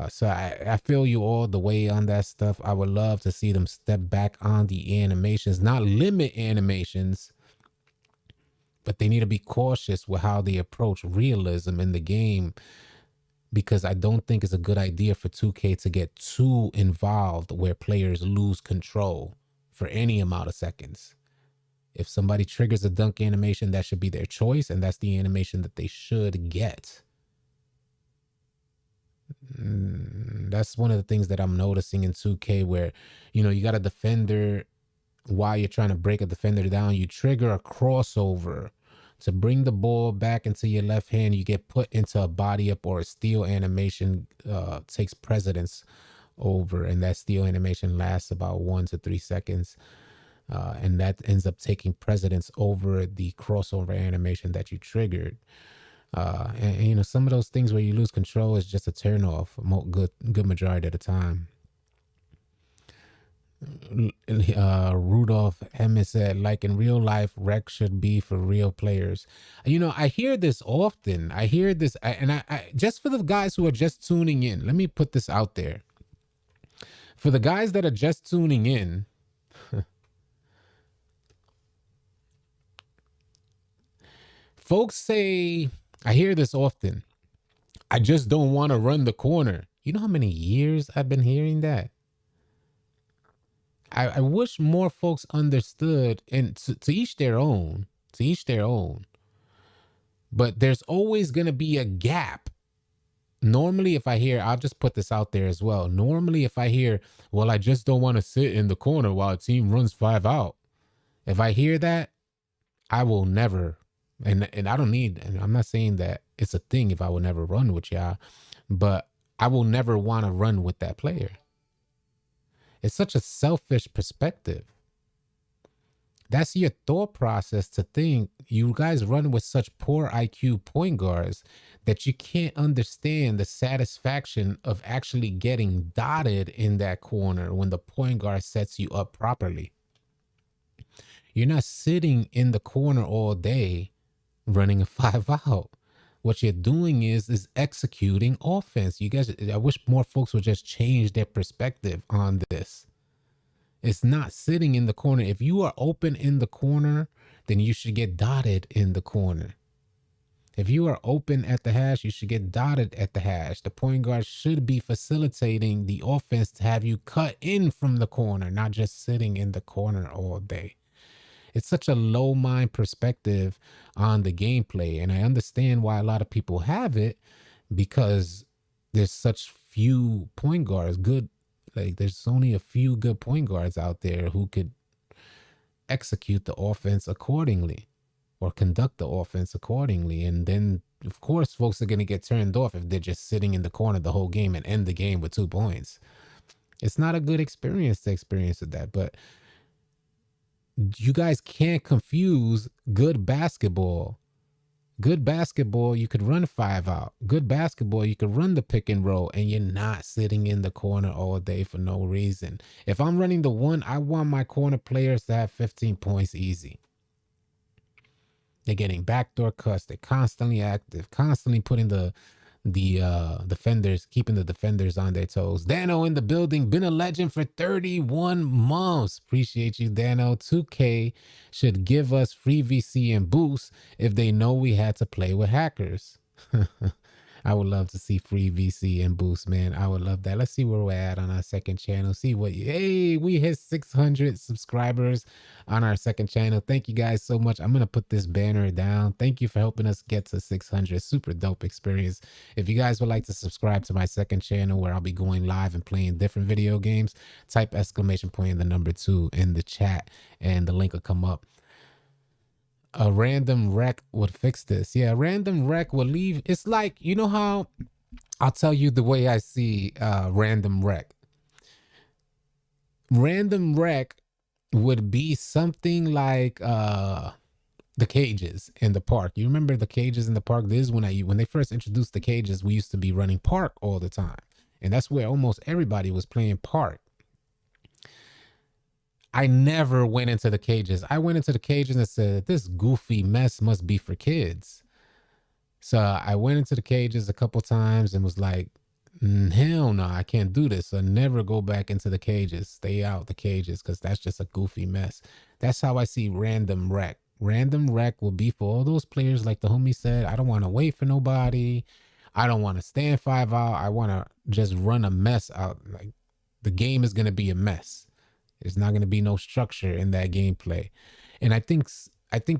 Speaker 1: So I feel you all the way on that stuff. I would love to see them step back on the animations, not limit animations, but they need to be cautious with how they approach realism in the game, because I don't think it's a good idea for 2K to get too involved where players lose control for any amount of seconds. If somebody triggers a dunk animation, that should be their choice, and that's the animation that they should get. That's one of the things that I'm noticing in 2K, where, you got a defender. While you're trying to break a defender down, you trigger a crossover to bring the ball back into your left hand. You get put into a body up or a steal animation, takes precedence over, and that steal animation lasts about 1 to 3 seconds. And that ends up taking precedence over the crossover animation that you triggered. And some of those things where you lose control is just a turn off good majority of the time. Rudolph Emmett said, like in real life, rec should be for real players. I hear this often. I hear this, and I just for the guys who are just tuning in, let me put this out there. For the guys that are just tuning in, folks say, I hear this often, I just don't want to run the corner. You know how many years I've been hearing that? I wish more folks understood, and to each their own, but there's always going to be a gap. Normally, if I hear, I'll just put this out there as well. Normally, if I hear, well, I just don't want to sit in the corner while a team runs 5 out. If I hear that, I will never, and I don't need, and I'm not saying that it's a thing if I will never run with y'all, but I will never want to run with that player. It's such a selfish perspective. That's your thought process, to think you guys run with such poor IQ point guards that you can't understand the satisfaction of actually getting dotted in that corner when the point guard sets you up properly. You're not sitting in the corner all day running a 5-out. What you're doing is executing offense. You guys, I wish more folks would just change their perspective on this. It's not sitting in the corner. If you are open in the corner, then you should get dotted in the corner. If you are open at the hash, you should get dotted at the hash. The point guard should be facilitating the offense to have you cut in from the corner, not just sitting in the corner all day. It's such a low mind perspective on the gameplay. And I understand why a lot of people have it, because there's such few point guards, there's only a few good point guards out there who could execute the offense accordingly or conduct the offense accordingly. And then, of course, folks are going to get turned off if they're just sitting in the corner the whole game and end the game with 2 points. It's not a good experience to experience with that. But you guys can't confuse good basketball. Good basketball, you could run 5-out. Good basketball, you could run the pick and roll, and you're not sitting in the corner all day for no reason. If I'm running the 1, I want my corner players to have 15 points easy. They're getting backdoor cuts. They're constantly active, constantly putting the defenders, keeping the defenders on their toes. Dano in the building, been a legend for 31 months. Appreciate you, Dano. 2K should give us free VC and boost if they know we had to play with hackers. I would love to see free VC and boost, man. I would love that. Let's see where we're at on our second channel. See what, hey, we hit 600 subscribers on our second channel. Thank you guys so much. I'm going to put this banner down. Thank you for helping us get to 600. Super dope experience. If you guys would like to subscribe to my second channel where I'll be going live and playing different video games, type exclamation point and the number 2 in the chat and the link will come up. A random rec would fix this. Yeah, random rec will leave. It's like, you know how, I'll tell you the way I see random rec. Random rec would be something like the cages in the park. You remember the cages in the park? This is when they first introduced the cages, we used to be running park all the time. And that's where almost everybody was playing park. I never went into the cages. I went into the cages and said, this goofy mess must be for kids. So I went into the cages a couple times and was like, hell no, I can't do this. So never go back into the cages. Stay out the cages because that's just a goofy mess. That's how I see random rec. Random rec will be for all those players like the homie said, I don't want to wait for nobody. I don't want to stand 5-out. I want to just run a mess out. Like the game is going to be a mess. There's not going to be no structure in that gameplay. And I think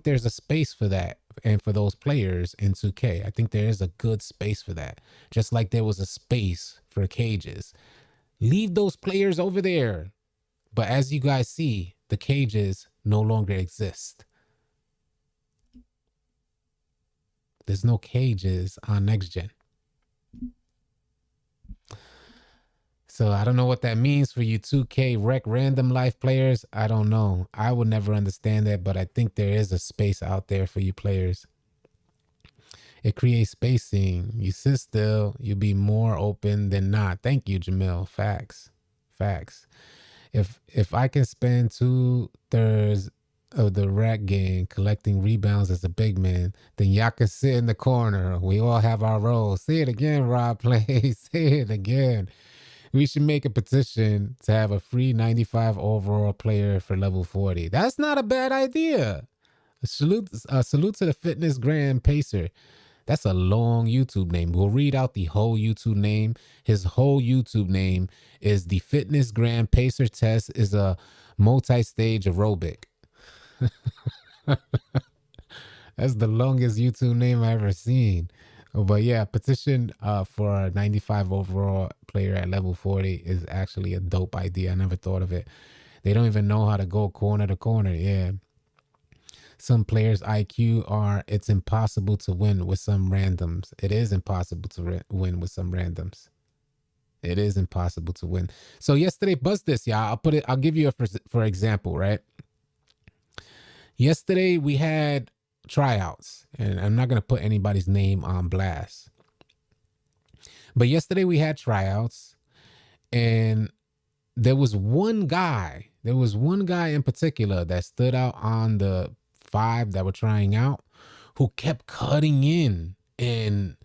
Speaker 1: there's a space for that and for those players in 2K. I think there is a good space for that. Just like there was a space for cages. Leave those players over there. But as you guys see, the cages no longer exist. There's no cages on Next Gen. So I don't know what that means for you 2K rec random life players. I don't know. I would never understand that, but I think there is a space out there for you players. It creates spacing. You sit still, you'll be more open than not. Thank you, Jamil. Facts. Facts. If I can spend 2/3 of the rec game collecting rebounds as a big man, then y'all can sit in the corner. We all have our roles. Say it again, Rob Play. Say it again. We should make a petition to have a free 95 overall player for level 40. That's not a bad idea. Salute to the Fitness Grand Pacer. That's a long YouTube name. We'll read out the whole YouTube name. His whole YouTube name is the Fitness Grand Pacer Test is a multi-stage aerobic. That's the longest YouTube name I've ever seen. But yeah, petition for a 95 overall player at level 40 is actually a dope idea. I never thought of it. They don't even know how to go corner to corner. Yeah. Some players' IQ it's impossible to win with some randoms. It is impossible to win with some randoms. It is impossible to win. So yesterday, buzz this, y'all. I'll give you for example, right? Yesterday we had tryouts, and I'm not going to put anybody's name on blast. But yesterday we had tryouts, and there was one guy in particular that stood out on the 5 that were trying out, who kept cutting in, and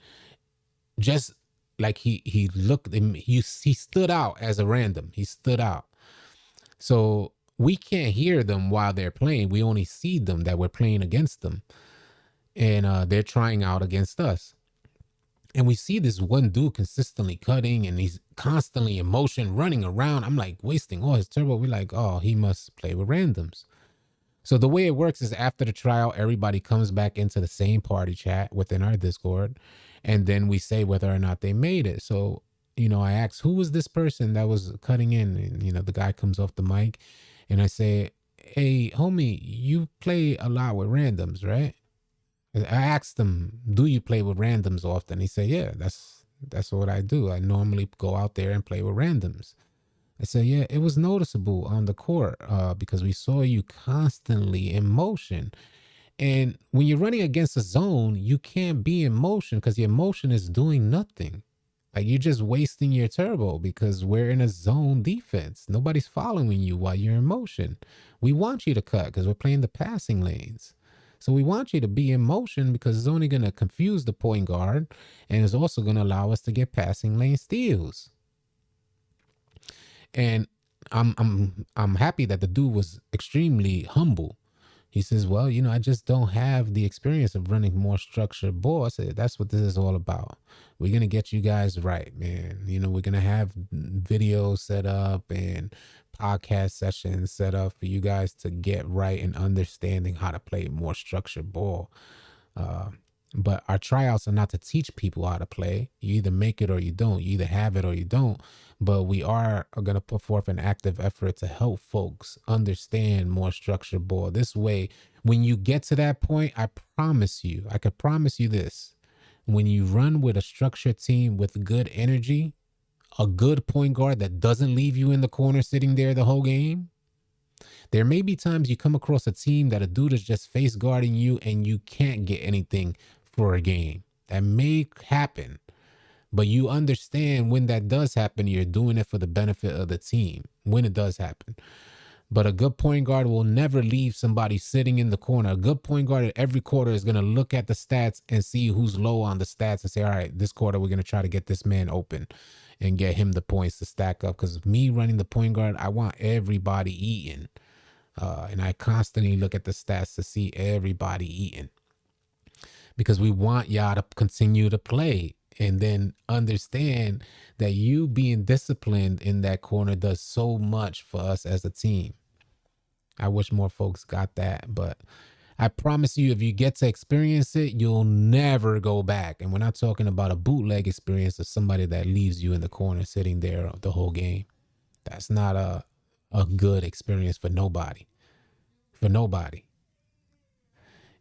Speaker 1: just like he looked, he stood out as a random. He stood out. So we can't hear them while they're playing. We only see them that we're playing against them, and they're trying out against us. And we see this one dude consistently cutting, and he's constantly in motion, running around. I'm like, wasting all his turbo. We're like, oh, he must play with randoms. So the way it works is, after the trial, everybody comes back into the same party chat within our Discord, and then we say whether or not they made it. So, I asked, who was this person that was cutting in? And, the guy comes off the mic, and I say, hey, homie, you play a lot with randoms, right? I asked him, do you play with randoms often? He said, yeah, that's what I do. I normally go out there and play with randoms. I said, yeah, it was noticeable on the court because we saw you constantly in motion. And when you're running against a zone, you can't be in motion because your motion is doing nothing. Like, you're just wasting your turbo because we're in a zone defense. Nobody's following you while you're in motion. We want you to cut because we're playing the passing lanes. So we want you to be in motion because it's only going to confuse the point guard, and it's also going to allow us to get passing lane steals. And I'm happy that the dude was extremely humble. He says, well, I just don't have the experience of running more structured ball. I said, that's what this is all about. We're going to get you guys right, man. We're going to have videos set up and podcast sessions set up for you guys to get right and understanding how to play more structured ball. But our tryouts are not to teach people how to play. You either make it or you don't. You either have it or you don't. But we are going to put forth an active effort to help folks understand more structured ball. This way, when you get to that point, I could promise you this. When you run with a structured team with good energy, a good point guard that doesn't leave you in the corner sitting there the whole game, there may be times you come across a team that a dude is just face guarding you and you can't get anything for a game. That may happen, but you understand when that does happen, you're doing it for the benefit of the team when it does happen. But a good point guard will never leave somebody sitting in the corner. A good point guard at every quarter is going to look at the stats and see who's low on the stats and say, all right, this quarter we're going to try to get this man open and get him the points to stack up. Because me running the point guard, I want everybody eating. And I constantly look at the stats to see everybody eating, because we want y'all to continue to play, and then understand that you being disciplined in that corner does so much for us as a team. I wish more folks got that, but I promise you, if you get to experience it, you'll never go back. And we're not talking about a bootleg experience of somebody that leaves you in the corner sitting there the whole game. That's not a good experience for nobody.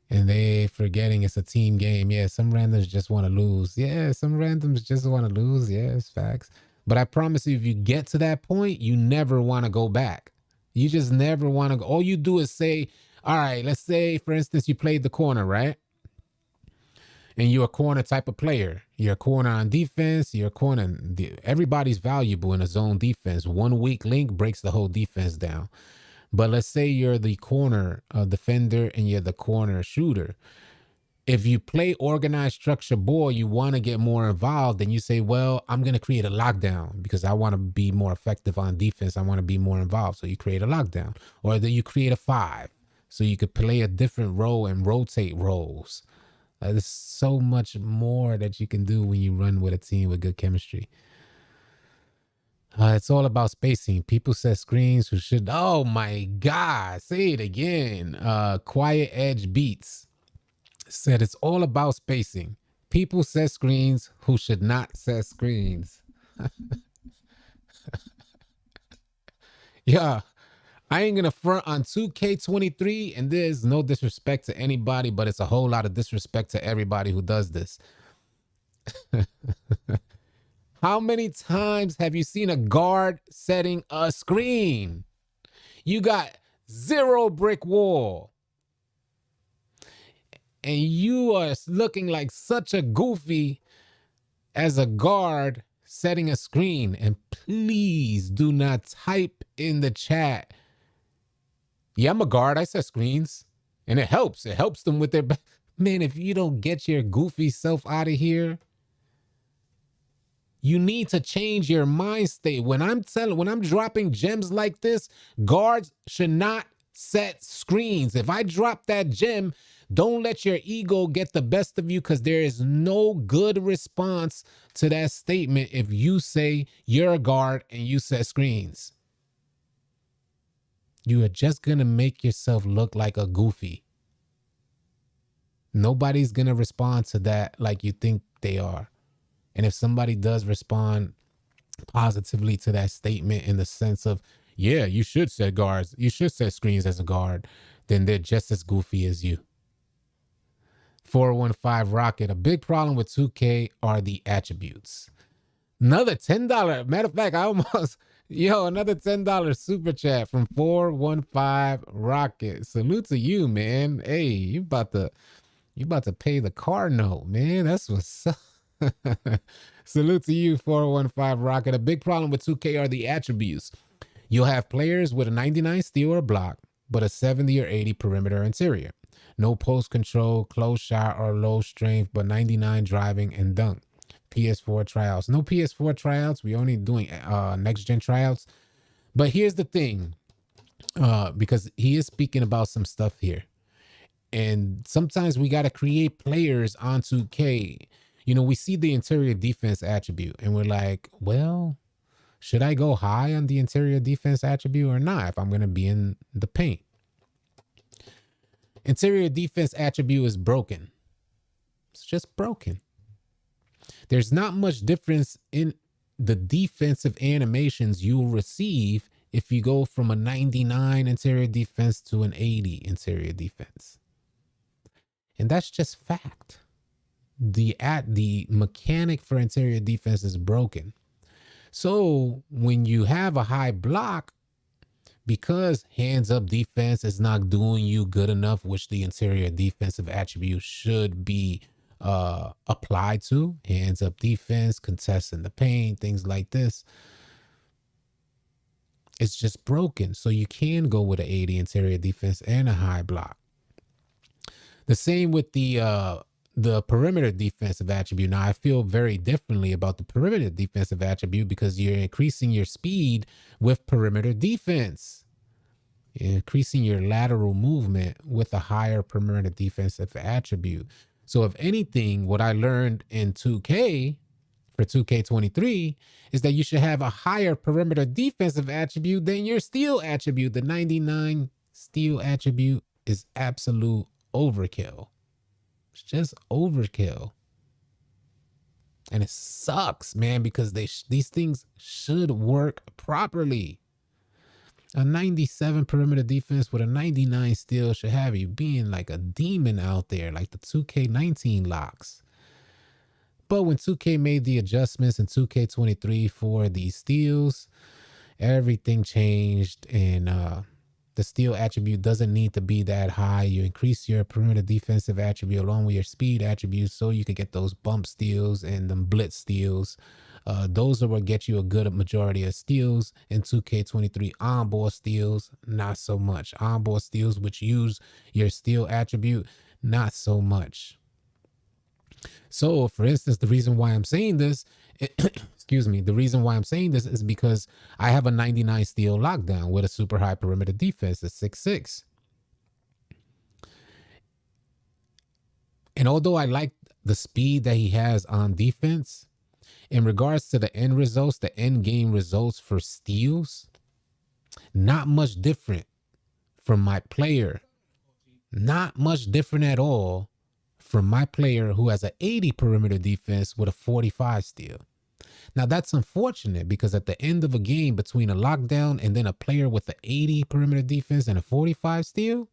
Speaker 1: And they forgetting it's a team game. Yeah, some randoms just want to lose. Yeah, some randoms just want to lose. Yeah, it's facts. But I promise you, if you get to that point, you never want to go back. You just never want to go. All you do is say, all right, let's say, for instance, you played the corner, right? And you're a corner type of player. You're a corner on defense. You're a corner. Everybody's valuable in a zone defense. One weak link breaks the whole defense down. But let's say you're the corner defender and you're the corner shooter. If you play organized structure ball, you want to get more involved, and you say, well, I'm going to create a lockdown because I want to be more effective on defense. I want to be more involved. So you create a lockdown, or then you create a 5 so you could play a different role and rotate roles. There's so much more that you can do when you run with a team with good chemistry. It's all about spacing. People set screens who should, oh my God, say it again. Quiet Edge Beats said it's all about spacing. People set screens who should not set screens. Yeah, I ain't gonna front on 2K23, and there's no disrespect to anybody, but it's a whole lot of disrespect to everybody who does this. How many times have you seen a guard setting a screen? You got 0 brick wall, and you are looking like such a goofy as a guard setting a screen. And please do not type in the chat, yeah, I'm a guard, I set screens. And it helps. It helps them with their man, if you don't get your goofy self out of here, you need to change your mind state. When I'm dropping gems like this, guards should not set screens. If I drop that gem, don't let your ego get the best of you, because there is no good response to that statement if you say you're a guard and you set screens. You are just going to make yourself look like a goofy. Nobody's going to respond to that like you think they are. And if somebody does respond positively to that statement in the sense of, yeah, you should set guards, you should set screens as a guard, then they're just as goofy as you. 415 Rocket, a big problem with 2K are the attributes. Another $10. Matter of fact, another $10 super chat from 415 Rocket. Salute to you, man. Hey, you about to pay the car note, man. That's what's up. Salute to you, 415 Rocket. A big problem with 2K are the attributes. You'll have players with a 99 steal or block, but a 70 or 80 perimeter interior. No post control, close shot, or low strength, but 99 driving and dunk. PS4 tryouts. No PS4 tryouts. We only doing next gen tryouts. But here's the thing, because he is speaking about some stuff here. And sometimes we got to create players on 2K. You know, we see the interior defense attribute and we're like, well, should I go high on the interior defense attribute or not if I'm going to be in the paint? Interior defense attribute is broken. It's just broken. There's not much difference in the defensive animations you'll receive if you go from a 99 interior defense to an 80 interior defense. And that's just fact. The mechanic for interior defense is broken. So when you have a high block, because hands up defense is not doing you good enough, which the interior defensive attribute should be applied to, hands up defense, contest in the paint, things like this, it's just broken. So you can go with an 80 interior defense and a high block. The same with the perimeter defensive attribute. Now, I feel very differently about the perimeter defensive attribute because you're increasing your speed with perimeter defense. You're increasing your lateral movement with a higher perimeter defensive attribute. So if anything, what I learned in 2K for 2K23 is that you should have a higher perimeter defensive attribute than your steal attribute. The 99 steal attribute is absolute overkill. It's just overkill. And it sucks, man, because these things should work properly. A 97 perimeter defense with a 99 steal should have you being like a demon out there, like the 2K19 locks. But when 2K made the adjustments in 2K23 for these steals, everything changed, and the steal attribute doesn't need to be that high. You increase your perimeter defensive attribute along with your speed attributes so you can get those bump steals and them blitz steals. Those are what get you a good majority of steals. In 2K23, on-ball steals, not so much. On-ball steals, which use your steal attribute, not so much. So, for instance, the reason why I'm saying this, excuse me, the reason why I'm saying this is because I have a 99 steal lockdown with a super high perimeter defense at 6'6". And although I like the speed that he has on defense, in regards to the end results, the end game results for steals, not much different from my player. Not much different at all from my player who has an 80 perimeter defense with a 45 steal. Now, that's unfortunate because at the end of a game between a lockdown and then a player with an 80 perimeter defense and a 45 steal,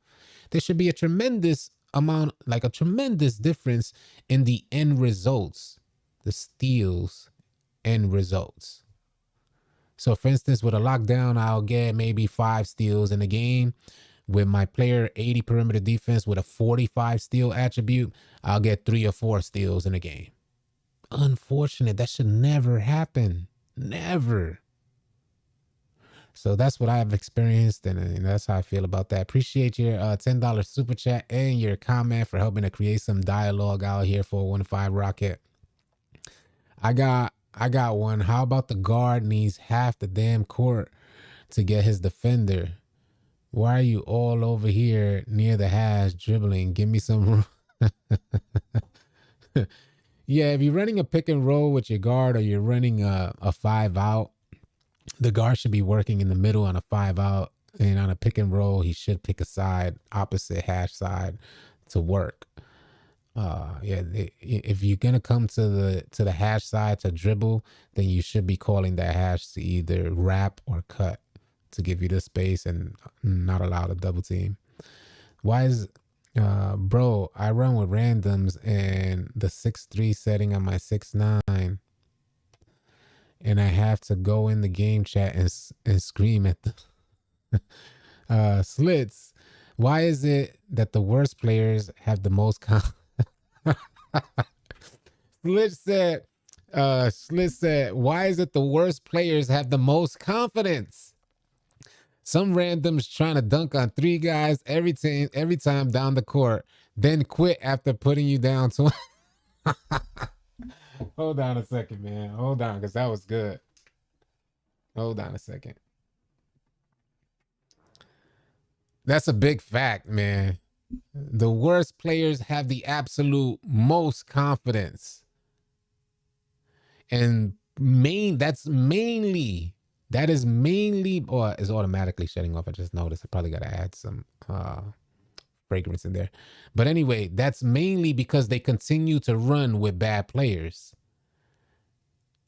Speaker 1: there should be a tremendous amount, like a tremendous difference in the end results, the steals end results. So, for instance, with a lockdown, I'll get maybe 5 steals in a game. With my player 80 perimeter defense with a 45 steal attribute, I'll get 3 or 4 steals in a game. unfortunate. That should never happen. Never. So that's what I've experienced, and that's how I feel about that. Appreciate your $10 super chat and your comment for helping to create some dialogue out here for 1-5 Rocket. I got one. How about the guard needs half the damn court to get his defender? Why are you all over here near the hash dribbling? Give me some room. Yeah, if you're running a pick and roll with your guard, or you're running a 5-out, the guard should be working in the middle on a 5-out, and on a pick and roll, he should pick a side, opposite hash side, to work. Yeah, if you're gonna come to the hash side to dribble, then you should be calling that hash to either wrap or cut to give you the space and not allow the double team. Why is bro, I run with randoms and the 6'3" setting on my 6'9", and I have to go in the game chat and scream at the Slits. Why is it that the worst players have the most Slit said, why is it the worst players have the most confidence? Some randoms trying to dunk on 3 guys every time down the court, then quit after putting you down to. Hold on a second, man. Hold on, because that was good. Hold on a second. That's a big fact, man. The worst players have the absolute most confidence. And that is mainly, or is automatically shutting off. I just noticed. I probably got to add some fragrance in there. But anyway, that's mainly because they continue to run with bad players.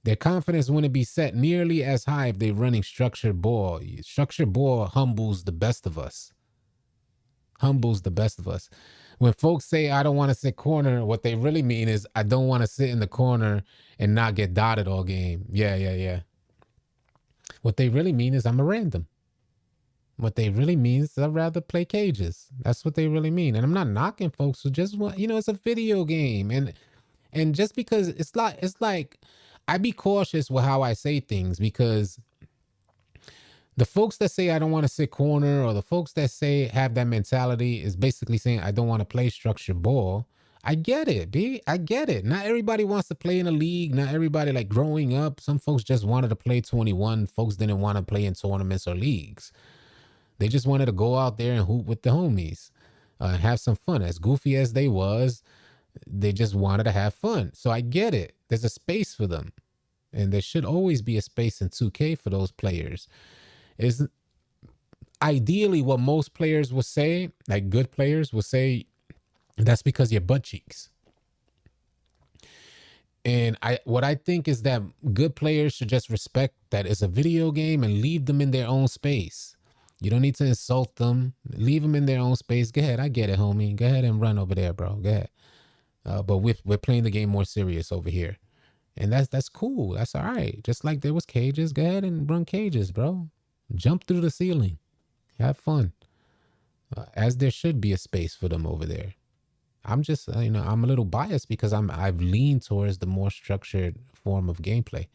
Speaker 1: Their confidence wouldn't be set nearly as high if they're running structured ball. Structured ball humbles the best of us. When folks say, I don't want to sit corner, what they really mean is, I don't want to sit in the corner and not get dotted all game. Yeah. What they really mean is, I'm a random. What they really mean is, I'd rather play cages. That's what they really mean. And I'm not knocking folks who just want, it's a video game. And just because it's like, I be cautious with how I say things, because the folks that say I don't want to sit corner, or the folks that say have that mentality, is basically saying I don't want to play structured ball. I get it, B. I get it. Not everybody wants to play in a league. Not everybody, like growing up, some folks just wanted to play 21. Folks didn't want to play in tournaments or leagues. They just wanted to go out there and hoop with the homies, have some fun. As goofy as they was, they just wanted to have fun. So I get it. There's a space for them. And there should always be a space in 2K for those players. Is ideally what most players will say, like good players will say, that's because you're butt cheeks. And what I think is that good players should just respect that it's a video game and leave them in their own space. You don't need to insult them. Leave them in their own space. Go ahead. I get it, homie. Go ahead and run over there, bro. Go ahead. But we're playing the game more serious over here. And that's cool. That's all right. Just like there was cages. Go ahead and run cages, bro. Jump through the ceiling. Have fun. As there should be a space for them over there. I'm just, I'm a little biased because I've leaned towards the more structured form of gameplay.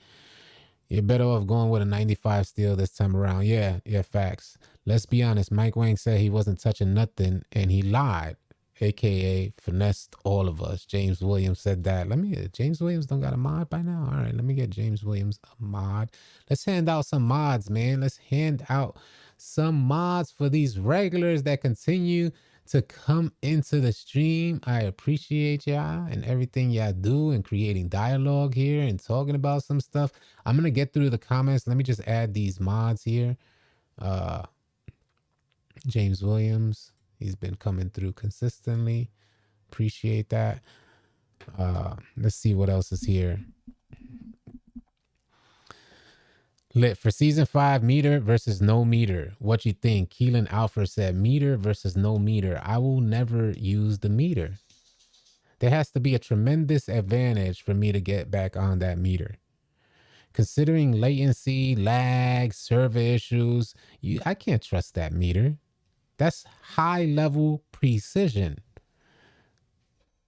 Speaker 1: You're better off going with a 95 steal this time around. Yeah, facts. Let's be honest. Mike Wang said he wasn't touching nothing, and he lied, aka finessed all of us. James Williams said that. James Williams don't got a mod by now? All right, let me get James Williams a mod. Let's hand out some mods, man. Let's hand out some mods for these regulars that continue to come into the stream. I appreciate y'all and everything y'all do and creating dialogue here and talking about some stuff. I'm gonna get through the comments. Let me just add these mods here. James Williams, he's been coming through consistently. Appreciate that. Let's see what else is here. Lit for season 5, meter versus no meter. What you think? Keelan Alfred said meter versus no meter. I will never use the meter. There has to be a tremendous advantage for me to get back on that meter. Considering latency, lag, server issues, I can't trust that meter. That's high level precision.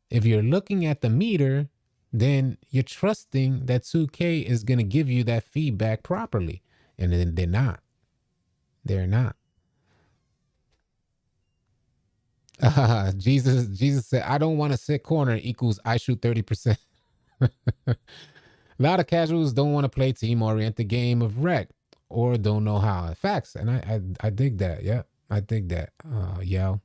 Speaker 1: If you're looking at the meter, then you're trusting that 2K is going to give you that feedback properly. And then they're not. They're not. Jesus said, I don't want to sit corner equals I shoot 30%. A lot of casuals don't want to play team-oriented game of rec or don't know how. Facts. And I dig that. Yeah, I dig that. Yeah.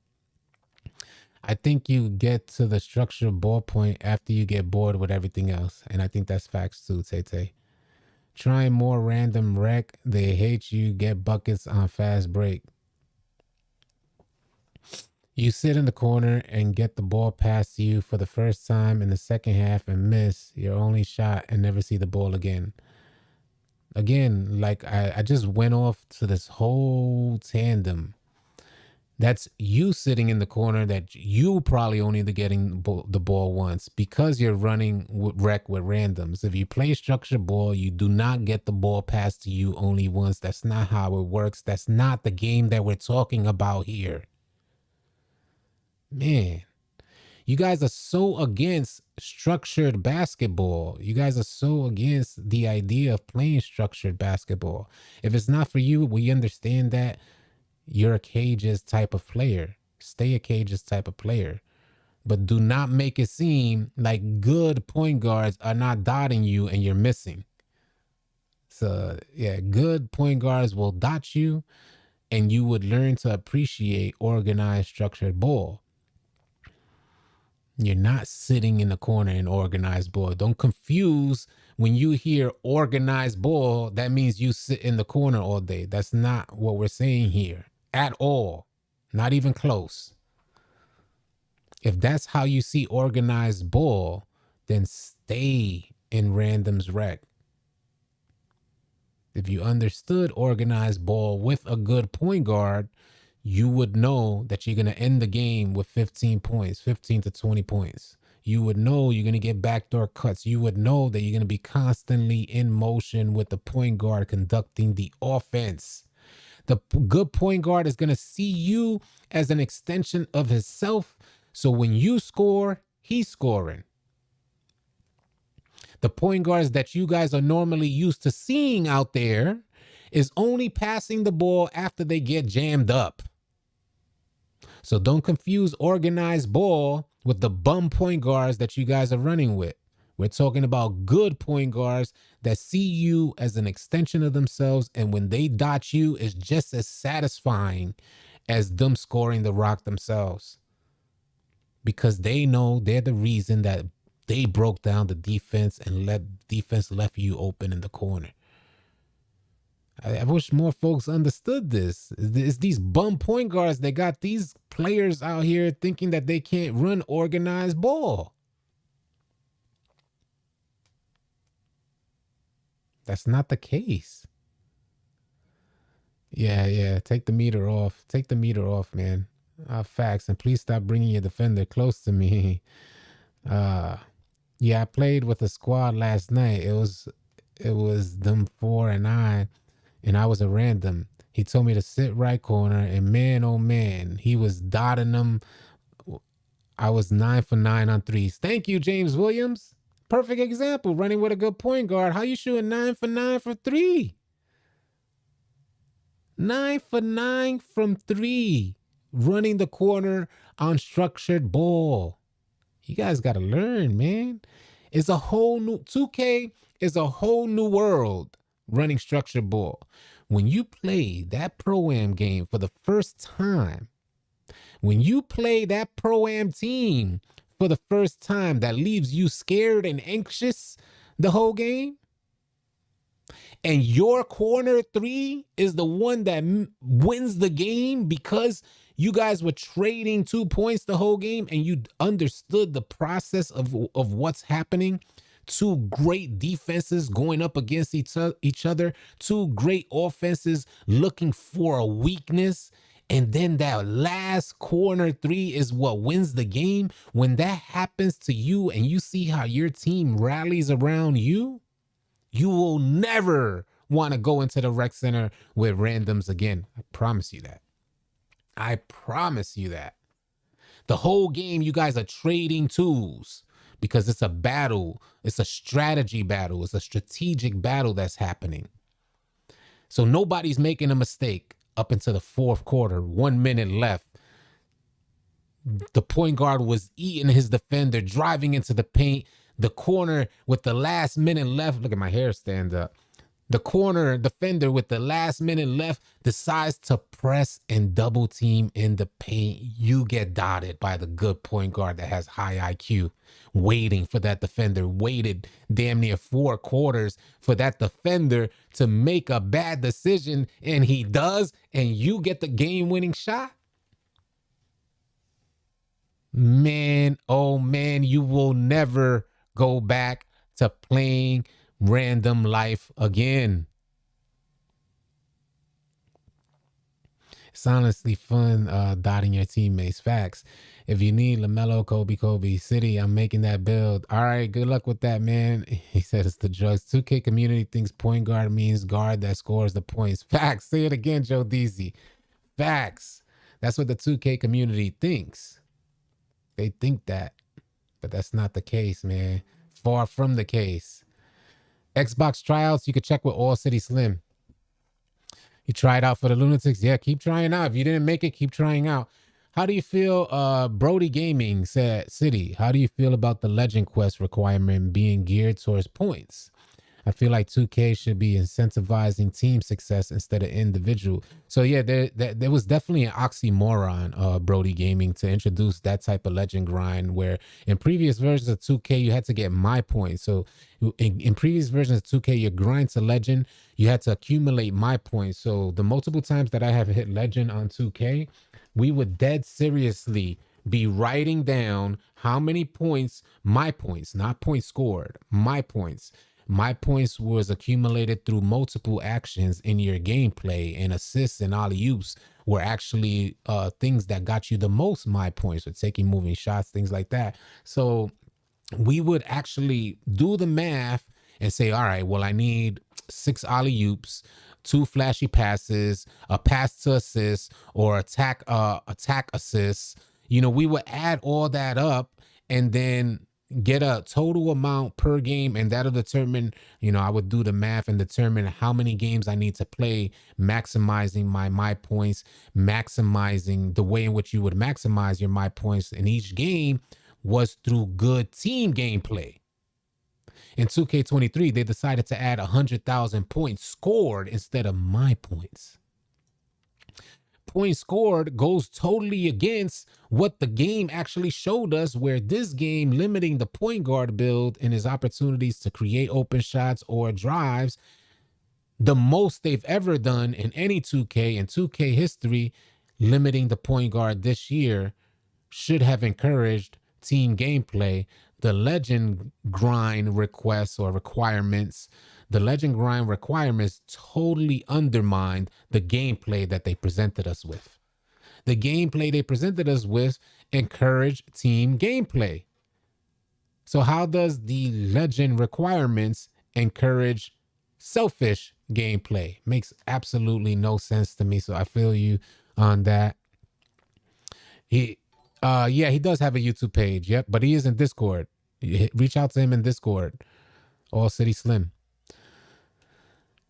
Speaker 1: I think you get to the structured ball point after you get bored with everything else. And I think that's facts too, Tay. Trying more random rec, they hate you, get buckets on fast break. You sit in the corner and get the ball passed to you for the first time in the second half and miss your only shot and never see the ball again. Again, like I just went off to this whole tandem. That's you sitting in the corner that you probably only getting the ball once because you're running rec with randoms. If you play structured ball, you do not get the ball passed to you only once. That's not how it works. That's not the game that we're talking about here. Man, you guys are so against structured basketball. You guys are so against the idea of playing structured basketball. If it's not for you, we understand that you're a cages type of player. Stay a cages type of player. But do not make it seem like good point guards are not dotting you and you're missing. So, yeah, good point guards will dot you and you would learn to appreciate organized, structured ball. You're not sitting in the corner in organized ball. Don't confuse when you hear organized ball, that means you sit in the corner all day. That's not what we're saying here at all. Not even close. If that's how you see organized ball, then stay in randoms rec. If you understood organized ball with a good point guard, you would know that you're going to end the game with 15 points, 15 to 20 points. You would know you're going to get backdoor cuts. You would know that you're going to be constantly in motion with the point guard conducting the offense. The good point guard is going to see you as an extension of himself. So when you score, he's scoring. The point guards that you guys are normally used to seeing out there is only passing the ball after they get jammed up. So don't confuse organized ball with the bum point guards that you guys are running with. We're talking about good point guards that see you as an extension of themselves, and when they dot you, it's just as satisfying as them scoring the rock themselves. Because they know they're the reason that they broke down the defense and defense left you open in the corner. I wish more folks understood this. It's these bum point guards that got these players out here thinking that they can't run organized ball. That's not the case. Yeah. Take the meter off. Take the meter off, man. Facts. And please stop bringing your defender close to me. Yeah, I played with a squad last night. It was them 4 and I was a random. He told me to sit right corner, and man, oh man, he was dotting them. I was 9 for 9 on threes. Thank you, James Williams. Perfect example, running with a good point guard. How you shooting 9 for 9 for 3? 9 for 9 from 3. Running the corner on structured ball. You guys got to learn, man. It's a whole new 2K is a whole new world running structured ball. When you play that Pro-Am game for the first time, when you play that Pro-Am team for the first time that leaves you scared and anxious the whole game, and your corner 3 is the one that wins the game because you guys were trading 2 points the whole game and you understood the process of what's happening. 2 great defenses going up against each other, 2 great offenses looking for a weakness. And then that last corner 3 is what wins the game. When that happens to you and you see how your team rallies around you, you will never want to go into the rec center with randoms again. I promise you that. I promise you that. The whole game, you guys are trading tools because it's a battle. It's a strategy battle. It's a strategic battle that's happening. So nobody's making a mistake up into the fourth quarter, 1 minute left. The point guard was eating his defender, driving into the paint. The corner with the last minute left. Look at my hair stand up. The corner defender with the last minute left decides to press and double team in the paint. You get dotted by the good point guard that has high IQ, waiting for that defender, waited damn near 4 quarters for that defender to make a bad decision, and he does, and you get the game-winning shot. Man, oh man, you will never go back to playing random life again. It's honestly fun dotting your teammates. Facts. If you need LaMelo, Kobe, City, I'm making that build. All right, good luck with that, man. He said it's the drugs. 2K community thinks point guard means guard that scores the points. Facts. Say it again, Joe Deasy. Facts. That's what the 2K community thinks. They think that, but that's not the case, man. Far from the case. Xbox tryouts, you can check with All City Slim. You tried out for the Lunatics? Yeah, keep trying out. If you didn't make it, keep trying out. How do you feel? Brody Gaming said, City, how do you feel about the Legend Quest requirement being geared towards points? I feel like 2K should be incentivizing team success instead of individual. So yeah, there was definitely an oxymoron, Brody Gaming, to introduce that type of legend grind, where in previous versions of 2K, you had to get my points. So in previous versions of 2K, you grind to legend, you had to accumulate my points. So the multiple times that I have hit legend on 2K, we would dead seriously be writing down how many points, my points, not points scored, my points. My points was accumulated through multiple actions in your gameplay, and assists and alley-oops were actually things that got you the most my points, or taking moving shots, things like that. So we would actually do the math and say, all right, well, I need 6 alley-oops, 2 flashy passes, a pass to assist, or attack assists. You know, we would add all that up and then get a total amount per game, and that'll determine, you know, I would do the math and determine how many games I need to play, maximizing my points, maximizing the way in which you would maximize your my points in each game was through good team gameplay. In 2K23, they decided to add 100,000 points scored instead of my points. Points scored goes totally against what the game actually showed us, where this game limiting the point guard build and his opportunities to create open shots or drives, the most they've ever done in any 2K and 2K history, limiting the point guard this year should have encouraged team gameplay. The legend grind requests or requirements, the legend grind requirements totally undermined the gameplay that they presented us with. The gameplay they presented us with encouraged team gameplay. So how does the legend requirements encourage selfish gameplay? Makes absolutely no sense to me. So I feel you on that. Yeah, he does have a YouTube page. Yep, but he is in Discord. Reach out to him in Discord. All City Slim.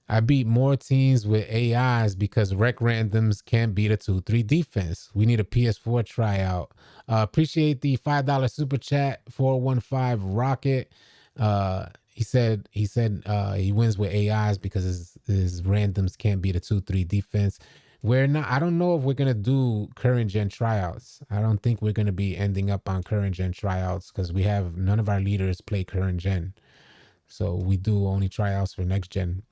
Speaker 1: I beat more teams with AIs because rec randoms can't beat a 2-3 defense. We need a PS4 tryout. Appreciate the $5 super chat. 415 Rocket. He said he wins with AIs because his randoms can't beat a 2-3 defense. We're not, I don't know if we're gonna do current gen tryouts. I don't think we're gonna be ending up on current gen tryouts because we have none of our leaders play current gen. So we do only tryouts for next gen.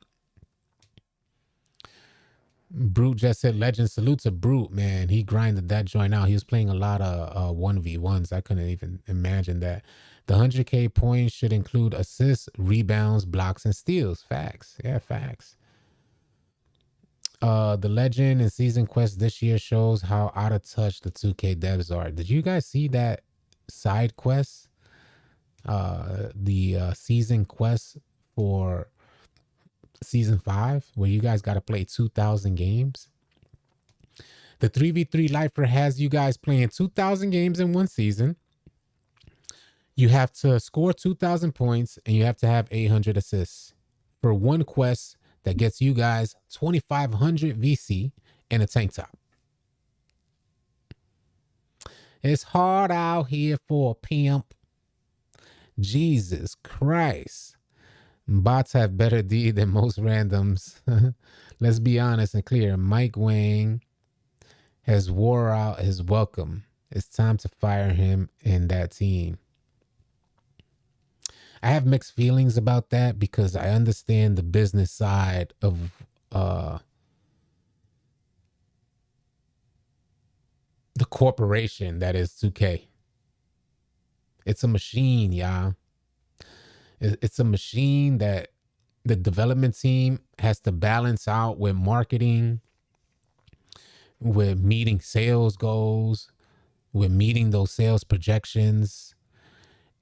Speaker 1: Brute just said legend. Salute to Brute, man. He grinded that joint out. He was playing a lot of 1v1s. I couldn't even imagine that. The 100K points should include assists, rebounds, blocks, and steals. Facts. Yeah, facts. The legend and season quest this year shows how out of touch the 2K devs are. Did you guys see that side quest? The season quest for season 5, where you guys got to play 2,000 games. The 3v3 lifer has you guys playing 2,000 games in one season. You have to score 2,000 points and you have to have 800 assists for one quest that gets you guys 2,500 VC and a tank top. It's hard out here for a pimp. Jesus Christ. Bots have better D than most randoms. Let's be honest and clear. Mike Wang has wore out his welcome. It's time to fire him and that team. I have mixed feelings about that because I understand the business side of the corporation that is 2K. It's a machine, y'all. It's a machine that the development team has to balance out with marketing, with meeting sales goals, with meeting those sales projections.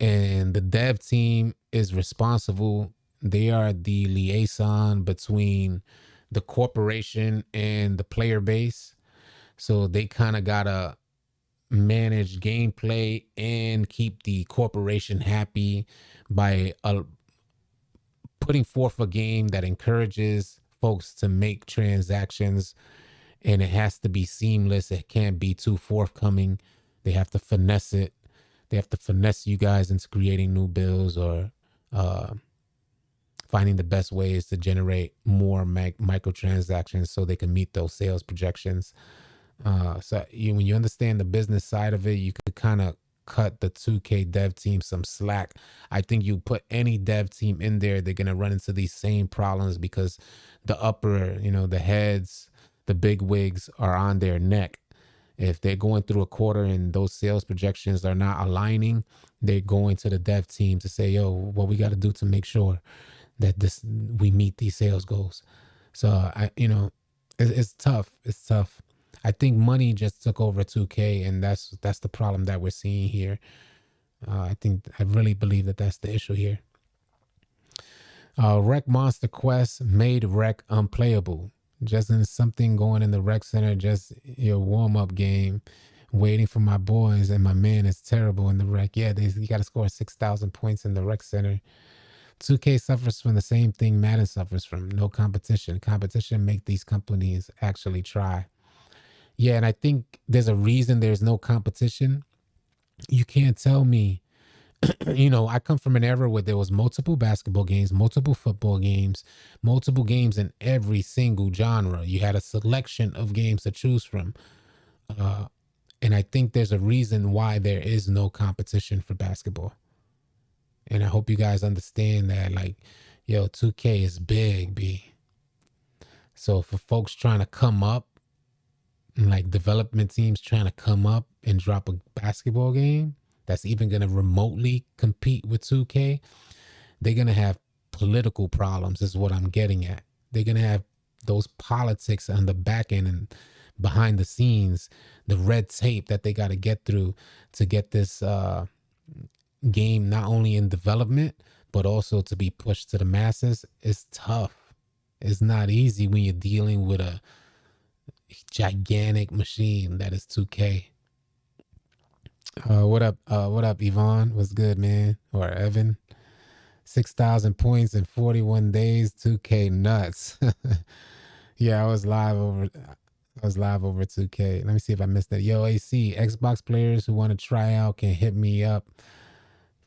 Speaker 1: And the dev team is responsible. They are the liaison between the corporation and the player base. So they kind of got to manage gameplay and keep the corporation happy by putting forth a game that encourages folks to make transactions, and it has to be seamless. It can't be too forthcoming. They have to finesse it. They have to finesse you guys into creating new builds or finding the best ways to generate more microtransactions so they can meet those sales projections. So when you understand the business side of it, you could kind of cut the 2K dev team some slack. I think you put any dev team in there, they're going to run into these same problems because the upper, the heads, the big wigs are on their neck. If they're going through a quarter and those sales projections are not aligning, they're going to the dev team to say, yo, what we got to do to make sure that we meet these sales goals. So it's tough. It's tough. I think money just took over 2K, and that's the problem that we're seeing here. I really believe that that's the issue here. Rec Monster Quest made Rec unplayable. Just in something going in the Rec Center, just your warm-up game, waiting for my boys, and my man is terrible in the Rec. Yeah, you got to score 6,000 points in the Rec Center. 2K suffers from the same thing Madden suffers from, no competition. Competition make these companies actually try. Yeah, and I think there's a reason there's no competition. You can't tell me, I come from an era where there was multiple basketball games, multiple football games, multiple games in every single genre. You had a selection of games to choose from. And I think there's a reason why there is no competition for basketball. And I hope you guys understand that, 2K is big, B. So for folks trying to come up, like development teams trying to come up and drop a basketball game that's even going to remotely compete with 2K, they're going to have political problems is what I'm getting at. They're going to have those politics on the back end and behind the scenes, the red tape that they got to get through to get this game not only in development, but also to be pushed to the masses. Is tough. It's not easy when you're dealing with a gigantic machine that is 2K. What up, Yvonne? What's good, man? Or Evan? 6,000 points in 41 days. 2K nuts. Yeah, I was live over 2K. Let me see if I missed that. Yo, AC, Xbox players who want to try out can hit me up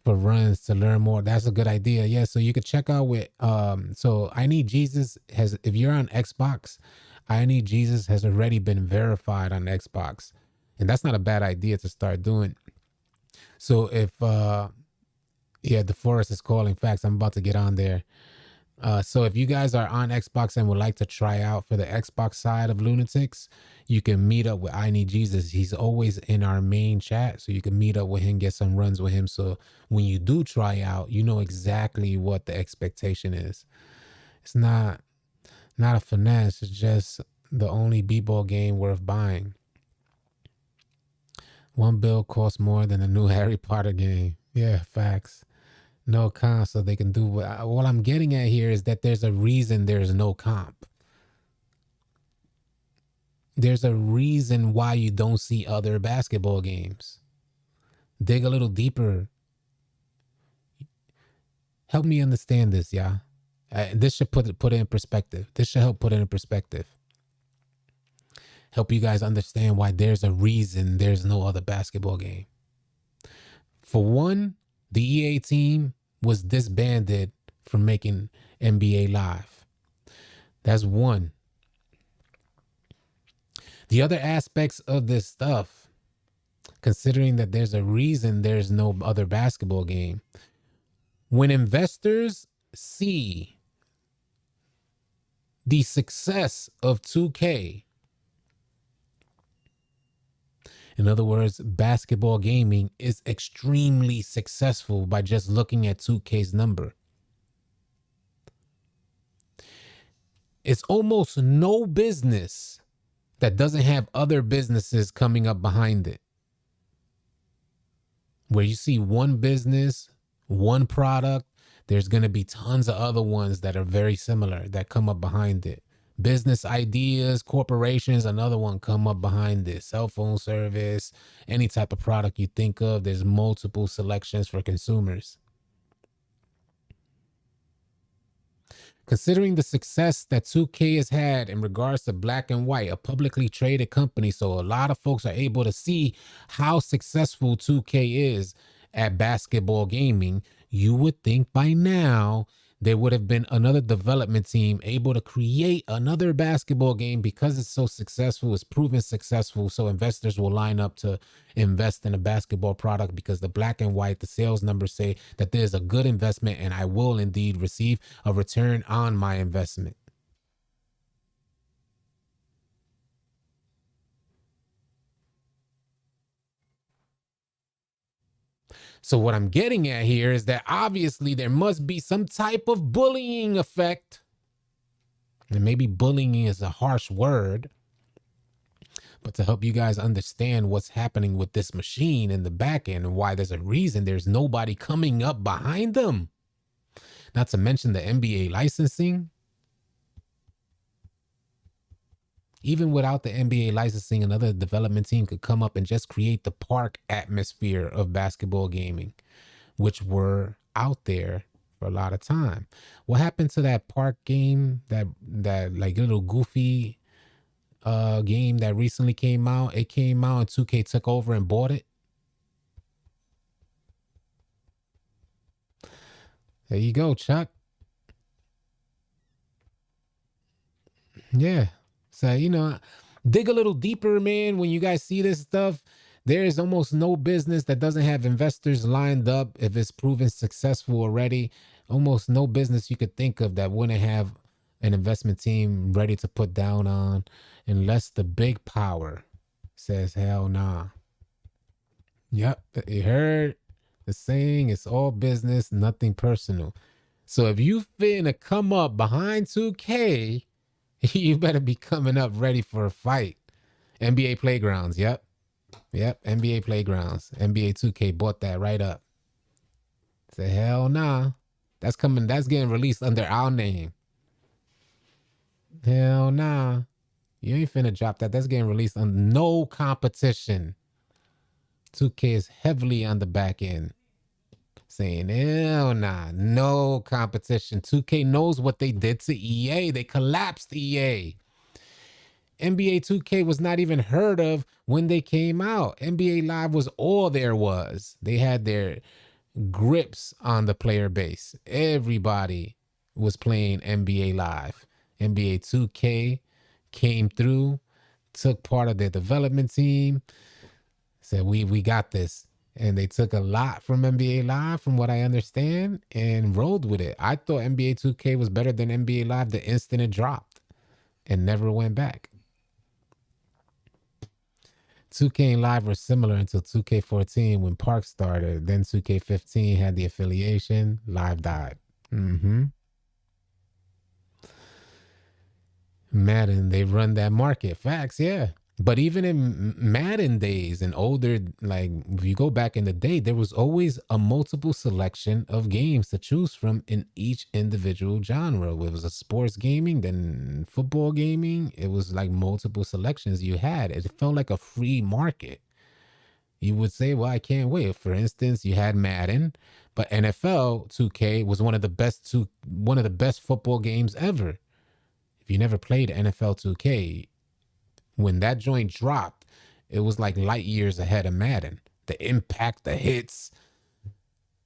Speaker 1: for runs to learn more. That's a good idea. Yeah, so you could check out with so I Need Jesus has, if you're on Xbox, I Need Jesus has already been verified on Xbox. And that's not a bad idea to start doing. So if DeForest is calling. Facts, I'm about to get on there. So if you guys are on Xbox and would like to try out for the Xbox side of Lunatics, you can meet up with I Need Jesus. He's always in our main chat, so you can meet up with him, get some runs with him. So when you do try out, you know exactly what the expectation is. It's not a finesse. It's just the only b-ball game worth buying. One build costs more than a new Harry Potter game. Yeah, facts. No comp, so they can do what I'm getting at here is that there's a reason there's no comp. There's a reason why you don't see other basketball games. Dig a little deeper. Help me understand this, y'all. This should put it in perspective. This should help put it in perspective. Help you guys understand why there's a reason there's no other basketball game. For one, the EA team was disbanded from making NBA Live. That's one. The other aspects of this stuff, considering that there's a reason there's no other basketball game, when investors see the success of 2K, in other words, basketball gaming is extremely successful by just looking at 2K's number. It's almost no business that doesn't have other businesses coming up behind it. Where you see one business, one product, there's going to be tons of other ones that are very similar that come up behind it. Business ideas, corporations, another one come up behind this. Cell phone service, any type of product you think of, there's multiple selections for consumers. Considering the success that 2K has had in regards to Black and White, a publicly traded company, so a lot of folks are able to see how successful 2K is at basketball gaming, you would think by now there would have been another development team able to create another basketball game because it's so successful, it's proven successful, so investors will line up to invest in a basketball product because the Black and White, the sales numbers say that there's a good investment and I will indeed receive a return on my investment. So what I'm getting at here is that obviously there must be some type of bullying effect. And maybe bullying is a harsh word, but to help you guys understand what's happening with this machine in the back end and why there's a reason there's nobody coming up behind them. Not to mention the NBA licensing. Even without the NBA licensing, another development team could come up and just create the park atmosphere of basketball gaming, which were out there for a lot of time. What happened to that park game, that like little goofy game that recently came out? It came out and 2K took over and bought it. There you go, Chuck. Yeah. So, you know, dig a little deeper, man. When you guys see this stuff, there is almost no business that doesn't have investors lined up if it's proven successful already. Almost no business you could think of that wouldn't have an investment team ready to put down on, unless the big power says, hell nah. Yep, you heard the saying, it's all business, nothing personal. So if you finna come up behind 2K, you better be coming up ready for a fight. NBA Playgrounds, yep. Yep, NBA Playgrounds. NBA 2K bought that right up. Say, hell nah. That's getting released under our name. Hell nah. You ain't finna drop that. That's getting released on no competition. 2K is heavily on the back end. Saying, hell nah, no competition. 2K knows what they did to EA. They collapsed EA. NBA 2K was not even heard of when they came out. NBA Live was all there was. They had their grips on the player base. Everybody was playing NBA Live. NBA 2K came through, took part of their development team, said, we got this. And they took a lot from NBA Live, from what I understand, and rolled with it. I thought NBA 2K was better than NBA Live the instant it dropped and never went back. 2K and Live were similar until 2K14 when Park started. Then 2K15 had the affiliation. Live died. Madden, they run that market. Facts, yeah. But even in Madden days and older, like if you go back in the day, there was always a multiple selection of games to choose from in each individual genre. It was a sports gaming, then football gaming. It was like multiple selections you had. It felt like a free market. You would say, well, I can't wait. For instance, you had Madden, but NFL 2K was one of the best football games ever. If you never played NFL 2K, when that joint dropped, it was like light years ahead of Madden. The impact, the hits,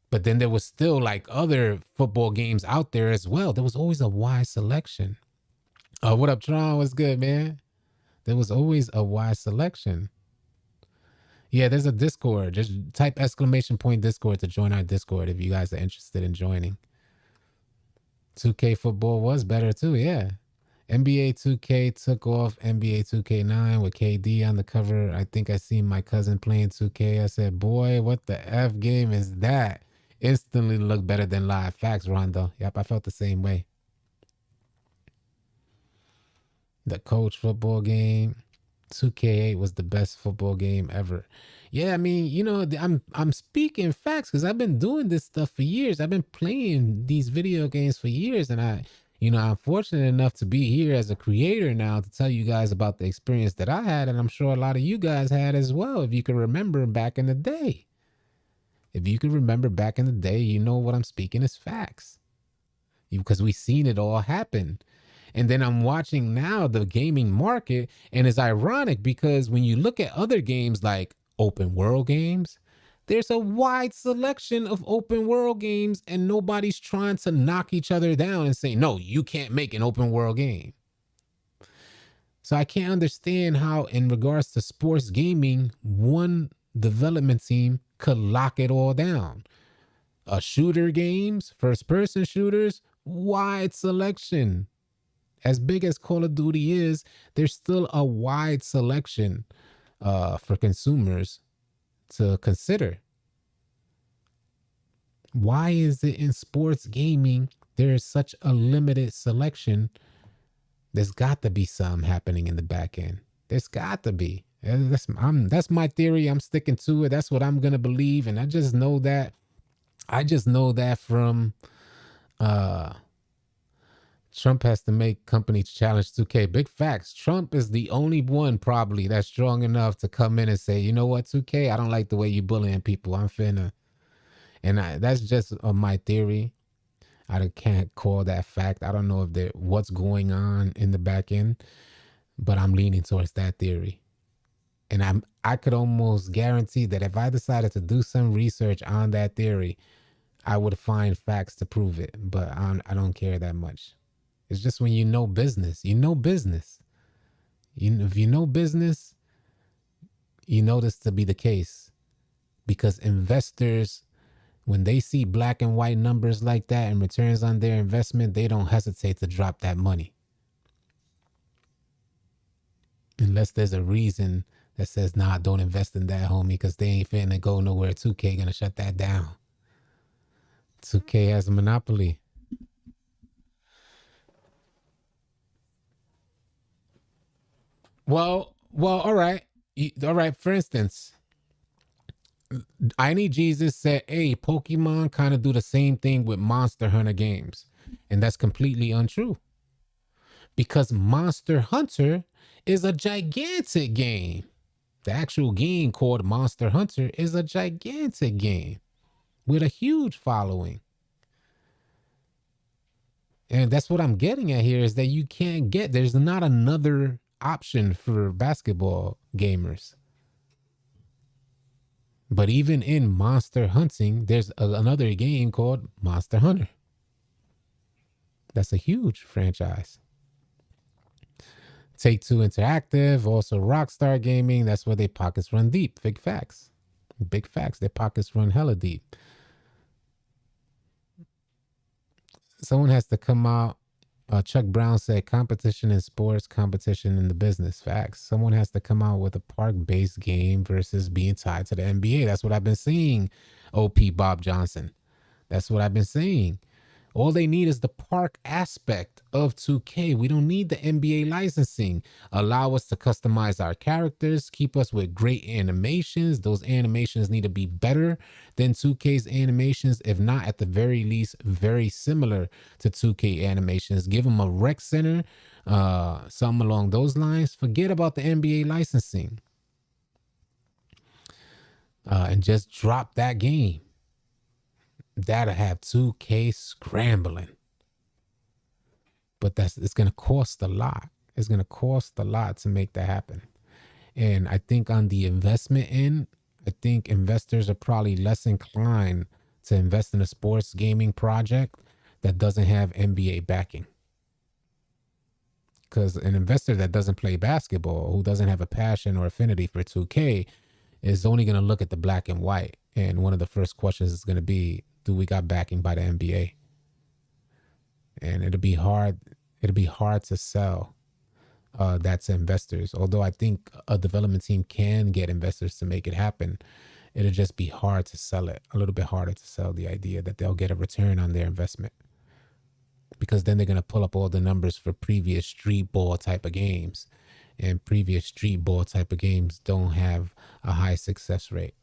Speaker 1: but then there was still like other football games out there as well. There was always a wide selection. What up, Tron? What's good, man? There was always a wide selection. Yeah, there's a Discord. Just type ! Discord to join our Discord if you guys are interested in joining. 2K football was better too, yeah. NBA 2K took off NBA 2K9 with KD on the cover. I think I seen my cousin playing 2K. I said, boy, what the F game is that? Instantly looked better than live. Facts, Rondo. Yep, I felt the same way. The coach football game. 2K8 was the best football game ever. Yeah, I mean, you know, I'm speaking facts because I've been doing this stuff for years. I've been playing these video games for years, and I'm fortunate enough to be here as a creator now to tell you guys about the experience that I had, and I'm sure a lot of you guys had as well. If you can remember back in the day, you know what I'm speaking is facts, because we've seen it all happen. And then I'm watching now the gaming market, and it's ironic because when you look at other games like open world games, there's a wide selection of open world games, and nobody's trying to knock each other down and say, no, you can't make an open world game. So I can't understand how, in regards to sports gaming, one development team could lock it all down. Shooter games, first person shooters, wide selection. As big as Call of Duty is, there's still a wide selection for consumers to consider. Why is it in sports gaming there is such a limited selection? There's got to be some happening in the back end. There's got to be. That's my theory. I'm sticking to it. That's what I'm gonna believe, and I just know that. From Trump has to make companies challenge 2K. Big facts. Trump is the only one probably that's strong enough to come in and say, you know what, 2K, I don't like the way you bullying people. I'm finna. And that's just my theory. I can't call that fact. I don't know if what's going on in the back end, but I'm leaning towards that theory. And I could almost guarantee that if I decided to do some research on that theory, I would find facts to prove it. But I don't care that much. It's just when you know business, if you know business, you know this to be the case, because investors, when they see black and white numbers like that and returns on their investment, they don't hesitate to drop that money. Unless there's a reason that says, nah, don't invest in that, homie, because they ain't finna go nowhere. 2K gonna shut that down. 2K has a monopoly. Well, all right. For instance, I Need Jesus said, hey, Pokemon kind of do the same thing with Monster Hunter games. And that's completely untrue. Because Monster Hunter is a gigantic game. The actual game called Monster Hunter is a gigantic game with a huge following. And that's what I'm getting at here, is that there's not another option for basketball gamers. But even in monster hunting, there's another game called Monster Hunter. That's a huge franchise. Take-Two Interactive, also Rockstar Gaming. That's where their pockets run deep. Big facts. Their pockets run hella deep. Someone has to come out. Chuck Brown said, competition in sports, competition in the business. Facts. Someone has to come out with a park-based game versus being tied to the NBA. That's what I've been seeing, OP Bob Johnson. That's what I've been saying. All they need is the park aspect of 2K. We don't need the NBA licensing. Allow us to customize our characters, keep us with great animations. Those animations need to be better than 2K's animations, if not at the very least, very similar to 2K animations. Give them a rec center, something along those lines. Forget about the NBA licensing. and just drop that game, that'll have 2K scrambling. But it's going to cost a lot. It's going to cost a lot to make that happen. And I think on the investment end, I think investors are probably less inclined to invest in a sports gaming project that doesn't have NBA backing. Because an investor that doesn't play basketball, who doesn't have a passion or affinity for 2K, is only going to look at the black and white. And one of the first questions is going to be, do we got backing by the NBA? And it'll be hard to sell that to investors. Although I think a development team can get investors to make it happen, it'll just be hard to sell it, a little bit harder to sell the idea that they'll get a return on their investment. Because then they're going to pull up all the numbers for previous street ball type of games. And previous street ball type of games don't have a high success rate.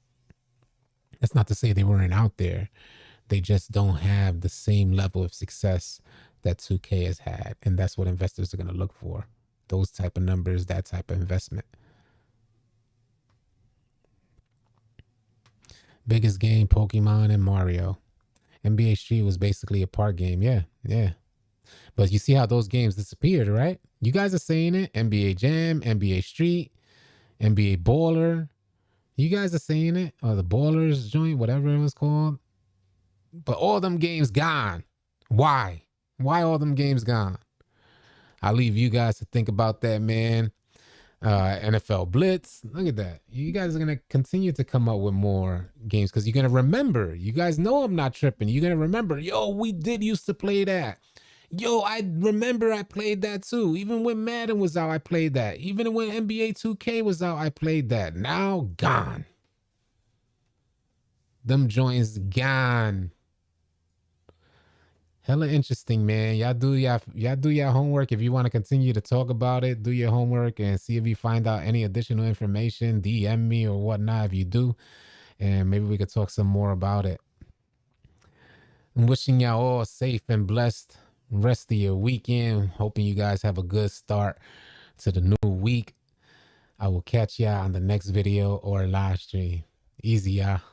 Speaker 1: That's not to say they weren't out there. They just don't have the same level of success that 2K has had. And that's what investors are going to look for. Those type of numbers, that type of investment. Biggest game, Pokemon and Mario. NBA Street was basically a park game. Yeah. But you see how those games disappeared, right? You guys are saying it. NBA Jam, NBA Street, NBA Baller. You guys are saying it. Or the Ballers joint, whatever it was called. But all them games gone. Why? Why all them games gone? I'll leave you guys to think about that, man. NFL Blitz. Look at that. You guys are going to continue to come up with more games because you're going to remember. You guys know I'm not tripping. You're going to remember, yo, we did used to play that. Yo, I remember I played that too. Even when Madden was out, I played that. Even when NBA 2K was out, I played that. Now, gone. Them joints gone. Hella interesting, man. Y'all do your homework. If you want to continue to talk about it, do your homework and see if you find out any additional information. DM me or whatnot if you do. And maybe we could talk some more about it. I'm wishing y'all all safe and blessed rest of your weekend. Hoping you guys have a good start to the new week. I will catch y'all on the next video or live stream. Easy, y'all.